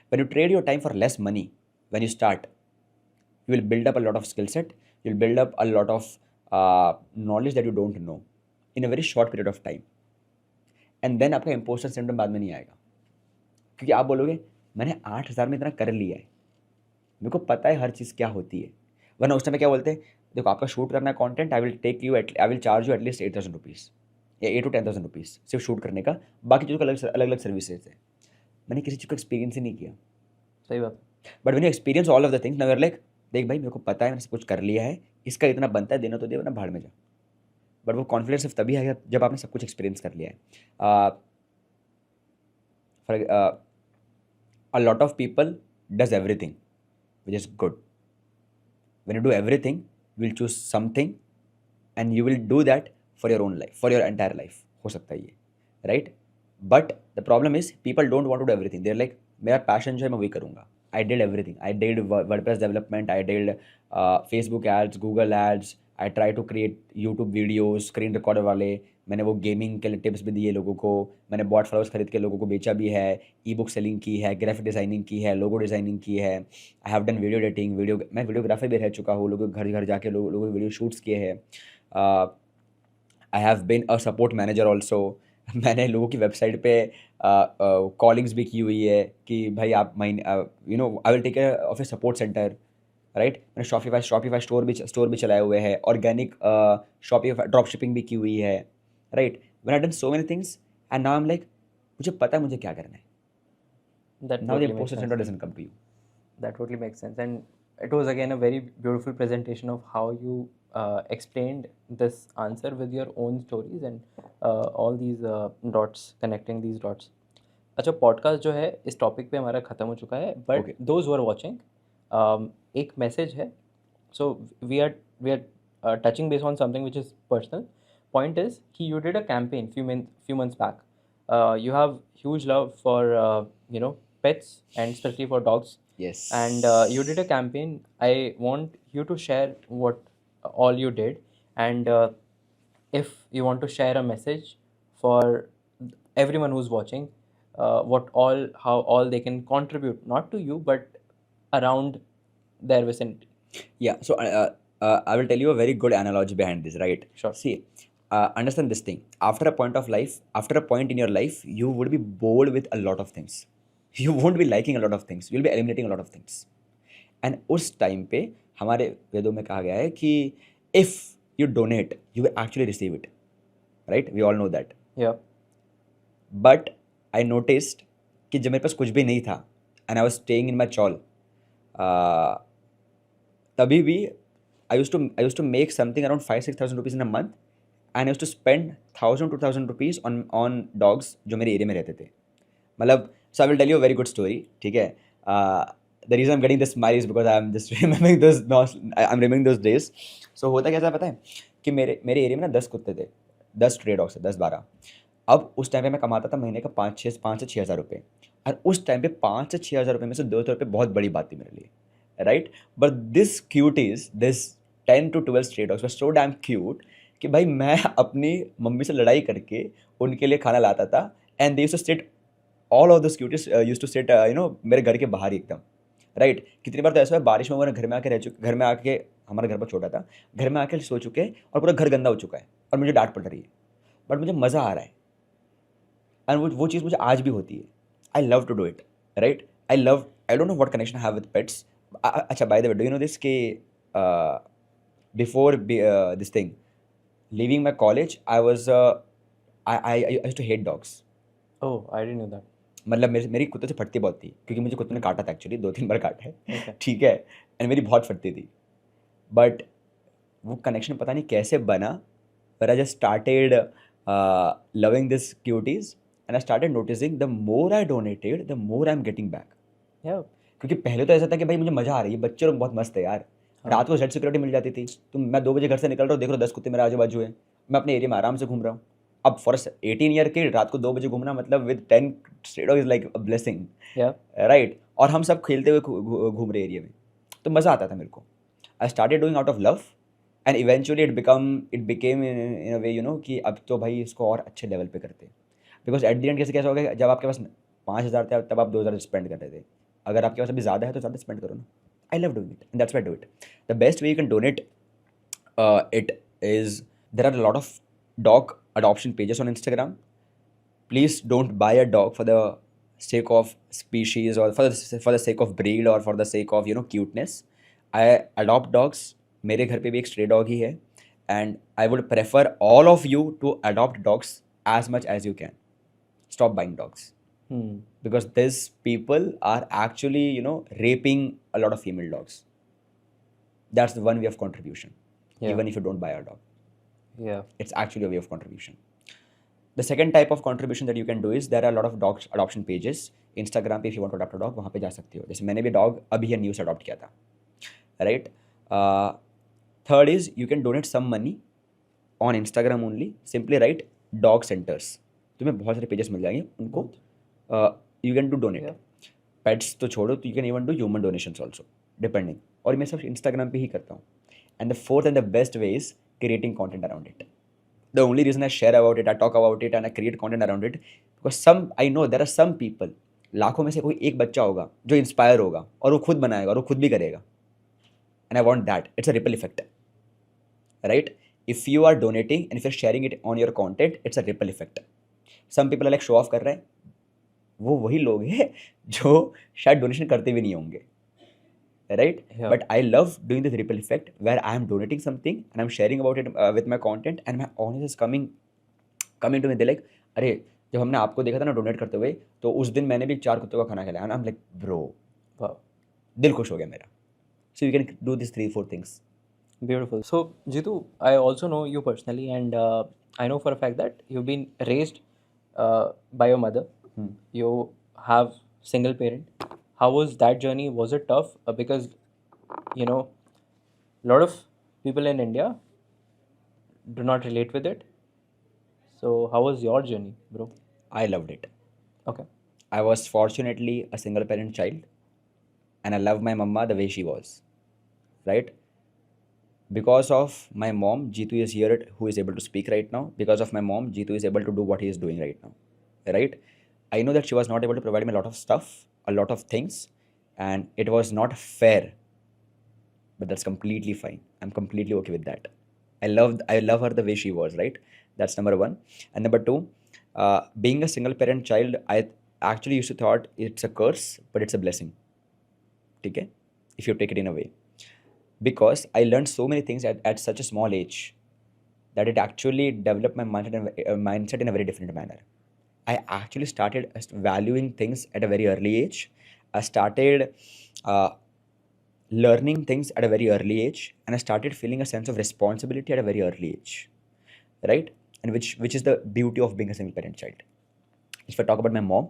When you trade your time for less money, when you start, you will build up a lot of skill set. You'll build up a lot of knowledge that you don't know in a very short period of time. And then आपका imposter syndrome बाद में नहीं आएगा, क्योंकि आप बोलोगे मैंने 8,000 में इतना कर लिया है, मेरे को पता है हर चीज़ क्या होती है. वरना उस टाइम क्या बोलते हैं, देखो आपका शूट करना है content, I will charge you at least 8,000 rupees या 8 to 10,000 रुपीज़ सिर्फ शूट करने का, बाकी चीज़ों का अलग अलग सर्विसेज है. मैंने किसी चीज़ को एक्सपीरियंस ही नहीं किया. सही बात. But when you experience all of the things, now you are like, देख भाई मेरे को पता है, मैंने सब कुछ कर लिया है, इसका इतना बनता है, देना तो दे वरना भाड़ में जा. बट वो कॉन्फिडेंस सिर्फ तभी आएगा जब आपने सब कुछ एक्सपीरियंस कर लिया है. For a lot of people does everything, which is good. When you do everything, you will choose something and you will do that for your own life, for your entire life. हो सकता है ये, right? But the problem is people don't want to do everything. They're like, मेरा passion जो है मैं वही करूँगा. I did everything. I did WordPress development. I did Facebook ads, Google ads. I try to create YouTube videos, screen recorder वाले. मैंने वो gaming के लिए टिप्स भी दिए लोगों को. मैंने बॉट फॉलोअर्स खरीद के लोगों को बेचा भी है. ई बुक सेलिंग की है, ग्राफिक डिज़ाइनिंग की है, लोगो डिज़ाइनिंग की है. I have done video editing, मैं वीडियोग्राफर भी रह चुका हूँ. लोगों के घर घर जाके लोगों के वीडियो शूट्स किए हैं. I have been a support manager also. मैंने लोगों की वेबसाइट पे कॉलिंग्स भी की हुई है कि भाई आप I will take care of a support centre, right? मैंने शॉपिफाई स्टोर भी चलाए हुए हैं, ऑर्गेनिक शॉपिफाई ड्रॉप शिपिंग भी की हुई है, right? When I done so many things and now I am like, मुझे पता है मुझे क्या करना है. That now the totally makes imposter sense. syndrome doesn't come to you. That totally makes sense. And it was again a very beautiful presentation of how you explained this answer with your own stories and all these dots, connecting these dots. अच्छा, podcast जो है इस topic पे हमारा ख़त्म हो चुका है, but Okay. Those who are watching, एक मैसेज है. So we are touching base on something which is personal. Point is कि you did a campaign few months back. You have huge love for pets, and especially for dogs. Yes. And you did a campaign. I want you to share what all you did, and if you want to share a message for everyone who's watching, how all they can contribute, not to you but around their vicinity. Yeah, so I will tell you a very good analogy behind this, right? Sure. See, understand this thing. After a point in your life, you would be bored with a lot of things. You won't be liking a lot of things. You'll be eliminating a lot of things. And उस time पे हमारे वेदों में कहा गया है कि if you donate you will actually receive it, right? We all know that. Yeah. But I noticed कि जब मेरे पास कुछ भी नहीं था and I was staying in my chawl, तभी भी I use to make something around 5,000-6,000 rupees in a month, and I use to spend 1,000-2,000 rupees on dogs जो मेरे एरिया में रहते थे. मतलब, so I will tell you a very good story, ठीक है? The reason I am getting this smile is because I am just remembering this, I am remembering those days. So होता कैसा है पता है कि मेरे एरिया में ना 10 कुत्ते थे, 10 स्ट्रे डॉग्स थे, 10-12. अब उस टाइम पे मैं कमाता था महीने का 5 से 6 हज़ार रुपये, और उस टाइम पे 5 से 6 हज़ार रुपये में से 200 रुपये बहुत बड़ी बात थी मेरे लिए, right? But this cuties, this 10 to 12 stray dogs were so damn cute कि भाई मैं अपनी मम्मी से लड़ाई करके उनके लिए खाना लाता था, and they used to sit, all of this cuties used to sit मेरे घर के बाहर ही एकदम, राइट? कितनी बार तो ऐसा है बारिश में वो घर में आके रह चुके, घर में आके, हमारा घर पर छोटा था, घर में आके सो चुके और पूरा घर गंदा हो चुका है और मुझे डांट पड़ रही है, बट मुझे मज़ा आ रहा है. एंड वो चीज़ मुझे आज भी होती है. I love to do it, right? I don't know what connection I have with pets. अच्छा, by the way, do you know this कि before this thing, leaving my college, I used to hate dogs. Oh, I didn't know that. मतलब मेरी कुत्ते से फटती बहुत थी, क्योंकि मुझे कुत्ते ने काटा था एक्चुअली, 2-3 बार काटा है. Okay. ठीक है, एंड मेरी बहुत फटती थी. बट वो कनेक्शन पता नहीं कैसे बना, but I just started loving this cuties, and I started noticing the more I donated, the more I'm getting back. Yeah. क्योंकि पहले तो ऐसा था कि भाई मुझे मज़ा आ रही है, बच्चे लोग बहुत मस्त है यार, रात को जेड सिक्योरिटी मिल जाती थी. तो मैं 2 बजे घर से निकल रहा हूँ, देख रहा हूँ 10 कुत्ते मेरे आजू बाजू है, मैं अपने एरिया में आराम से घूम रहा हूँ. अब फॉर 18 ईयर के रात को 2 बजे घूमना मतलब with 10 stray dog is like a blessing, Yeah. Right? और हम सब खेलते हुए घूम रहे एरिया में, तो मज़ा आता था मेरे को. I started doing out of love, and eventually it became in a way, कि अब तो भाई इसको और अच्छे लेवल पे करते. बिकॉज एट द एंड कैसे हो गया, जब आपके पास 5,000 थे तब आप 2,000 स्पेंड कर रहे थे. अगर आपके पास अभी ज़्यादा है तो ज़्यादा स्पेंड करो ना. I love doing it, and that's why I do it. The best way you can donate it is, there are a lot of dog adoption pages on Instagram. Please don't buy a dog for the sake of species, or for the sake of breed, or for the sake of cuteness. I adopt dogs. मेरे घर पे भी एक stray dog ही है, and I would prefer all of you to adopt dogs as much as you can. Stop buying dogs, because these people are actually raping a lot of female dogs. That's the one way of contribution. Yeah. Even if you don't buy a dog, Yeah. it's actually a way of contribution. The second type of contribution that you can do is, there are a lot of dog adoption pages. Instagram पे if you want to adopt a dog, वहाँ पे जा सकते हो. जैसे मैंने भी dog अभी है न्यू से अडॉप्ट किया था, right? Third is, you can donate some money on Instagram only. Simply write dog centres, तुम्हें बहुत सारे पेजेस मिल जाएंगे, उनको you can do donate. Yeah. Pets तो छोड़ो, तो you can even do human donations also, depending. और मैं सब इंस्टाग्राम पे ही करता हूँ. And the fourth and the best way is creating content around it. The only reason I share about it, I talk about it, and I create content around it, because I know there are some people, लाखों में से कोई एक बच्चा होगा जो inspire होगा और वो खुद बनाएगा और वो खुद भी करेगा. And I want that. It's a ripple effect, right? If you are donating and if you're sharing it on your content, it's a ripple effect. Some people are like show off कर रहे हैं, वो वही लोग हैं जो शायद donation करते भी नहीं होंगे, right? Yeah. But I love doing this ripple effect where I am donating something and I'm sharing about it with my content, and my audience is coming to me. They're like, अरे जब हमने आपको देखा था ना donate करते हुए, तो उस दिन मैंने भी 4 कुत्तों का खाना खिलाया. And I'm like, bro, Wow. दिल खुश हो गया मेरा. So you can do these 3-4 things. Beautiful. So, Jitu, I also know you personally, and I know for a fact that you've been raised by your mother. You have single parent. How was that journey? Was it tough? Because, a lot of people in India do not relate with it. So, how was your journey, bro? I loved it. Okay. I was fortunately a single parent child, and I love my mama the way she was, right? Because of my mom, Jitu is here, who is able to speak right now. Because of my mom, Jitu is able to do what he is doing right now, right? I know that she was not able to provide me a lot of stuff, a lot of things, and it was not fair, but that's completely fine. I'm completely okay with that. I love her the way she was, right? That's number one. And number two, being a single parent child, I actually used to thought it's a curse, but it's a blessing. Okay, if you take it in a way, because I learned so many things at such a small age that it actually developed my mindset in a very different manner. I actually started valuing things at a very early age. I started uh, learning things at a very early age, and I started feeling a sense of responsibility at a very early age, right? And which is the beauty of being a single parent child. If I talk about my mom,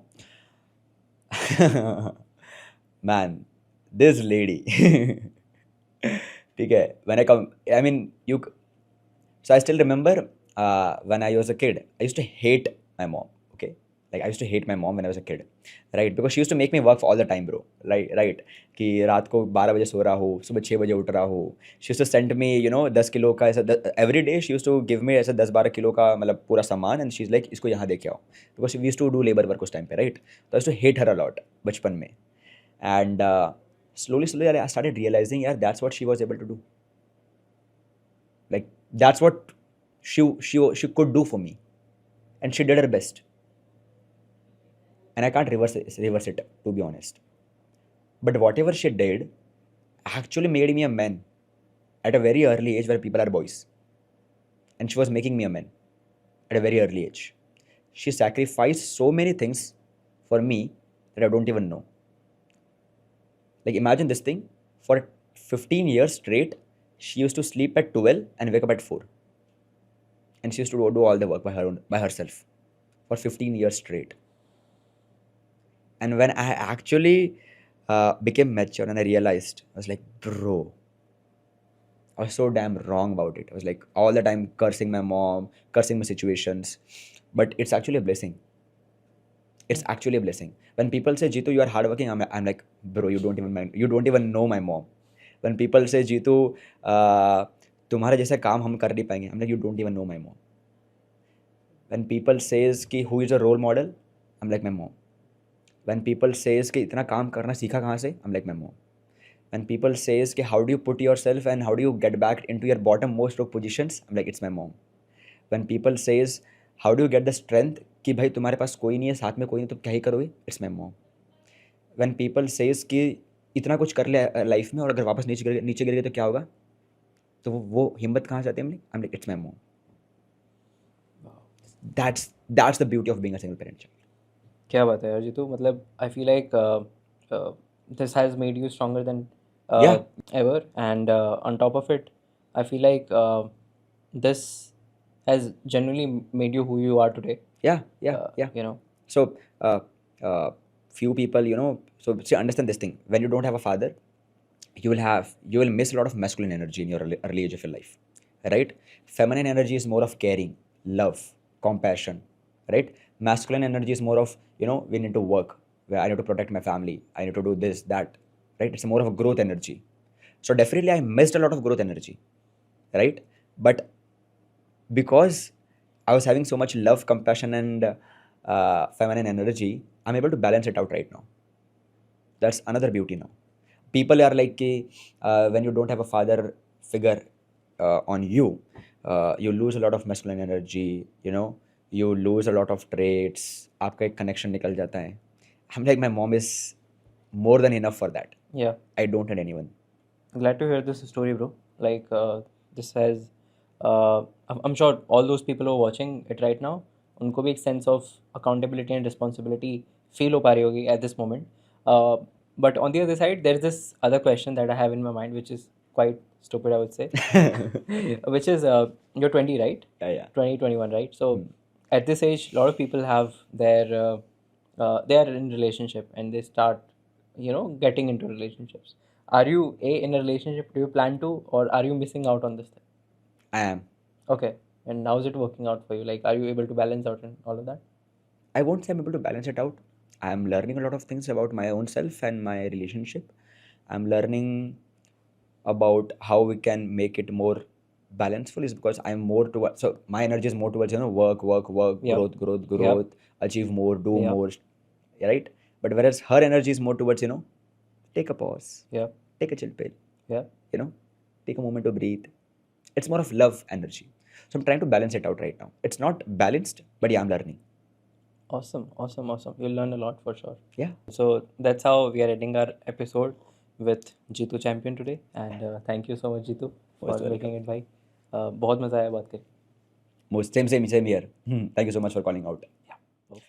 man, this lady. Okay, when I come, I mean, so I still remember when I was a kid, I used to hate my mom. Okay, like I used to hate my mom when I was a kid, right? Because she used to make me work for all the time, bro. Right. कि रात को 12 बजे सो रहा हो, सुबह 6 बजे उठ रहा हो. She used to send me, 10 kilo का ऐसा every day. She used to give me ऐसा 10-12 किलो का मतलब पूरा सामान, and she's like इसको यहाँ देके आओ. Because we used to do labor work उस time पे, right? So I used to hate her a lot बचपन में. And slowly I started realizing, yeah, that's what she was able to do. Like that's what she could do for me, and she did her best. And I can't reverse it, to be honest. But whatever she did actually made me a man at a very early age where people are boys, and she was making me a man at a very early age. She sacrificed so many things for me that I don't even know. Like imagine this thing, for 15 years straight, she used to sleep at 12 and wake up at 4, and she used to do all the work by herself for 15 years straight. And when I actually became mature and I realized, I was like, bro, I was so damn wrong about it. I was like all the time cursing my mom, cursing my situations. But it's actually a blessing. It's actually a blessing. When people say, Jitu, you are hardworking, I'm like, bro, you don't even know my mom. When people say, Jitu, तुम्हारे जैसा काम हम कर नहीं पाएंगे, I'm like, you don't even know my mom. When people says कि who is a role model, I'm like my mom. When people says कि इतना काम करना सीखा कहाँ से, I'm like my mom. When people says कि how do you put yourself and how do you get back into your bottom most of positions, I'm like it's my mom. When people says how do you get the strength कि भाई तुम्हारे पास कोई नहीं है, साथ में कोई नहीं, तो क्या ही करोगे, it's my mom. When people says कि इतना कुछ कर ले लाइफ में और अगर वापस नीचे गिर गए तो क्या होगा, तो वो हिम्मत कहाँ से आती है, I'm like it's my mom. That's the beauty of being a single parent child. क्या बात है यार जीतू, मतलब I feel like this has made you stronger than Yeah. Ever, and on top of it I feel like this has genuinely made you who you are today. Yeah. You know. So few people, so see, understand this thing. When you don't have a father, you will miss a lot of masculine energy in your early age of your life, right? Feminine energy is more of caring, love, compassion, right? Masculine energy is more of, we need to work, where I need to protect my family, I need to do this, that, right? It's more of a growth energy. So definitely I missed a lot of growth energy, right? But because I was having so much love, compassion, and feminine energy, I'm able to balance it out right now. That's another beauty now. People are like, when you don't have a father figure on you, you lose a lot of masculine energy, you lose a lot of traits, आपका एक connection निकल जाता है. I'm like, my mom is more than enough for that. Yeah. I don't need anyone. Glad to hear this story, bro. Like, this has, I'm sure all those people who are watching it right now, उनको भी एक sense of accountability and responsibility feel हो पा रही होगी at this moment. But on the other side, there's this other question that I have in my mind, which is quite stupid, I would say, which is, you're 20, right? Yeah. 20, 21, right? So at this age, a lot of people have they are in relationship and they start, getting into relationships. Are you in a relationship? Do you plan to, or are you missing out on this thing? I am. Okay. And how is it working out for you? Like, are you able to balance out in all of that? I won't say I'm able to balance it out. I'm learning a lot of things about my own self and my relationship. I'm learning about how we can make it more balanceful is because I'm more towards, so my energy is more towards, work, work, work, Yep. growth, growth, Yep. growth, achieve more, do Yep. more, right? But whereas her energy is more towards, take a pause, Yep. take a chill pill, Yep. take a moment to breathe. It's more of love energy. So I'm trying to balance it out right now. It's not balanced, but yeah, I'm learning. Awesome, awesome, awesome. You'll learn a lot for sure. Yeah. So that's how we are ending our episode with Jitu Champion today. And thank you so much, Jitu, for Most welcome. making it भाई. बहुत मज़ा आया बात करके. Most same here. Thank you so much for calling out.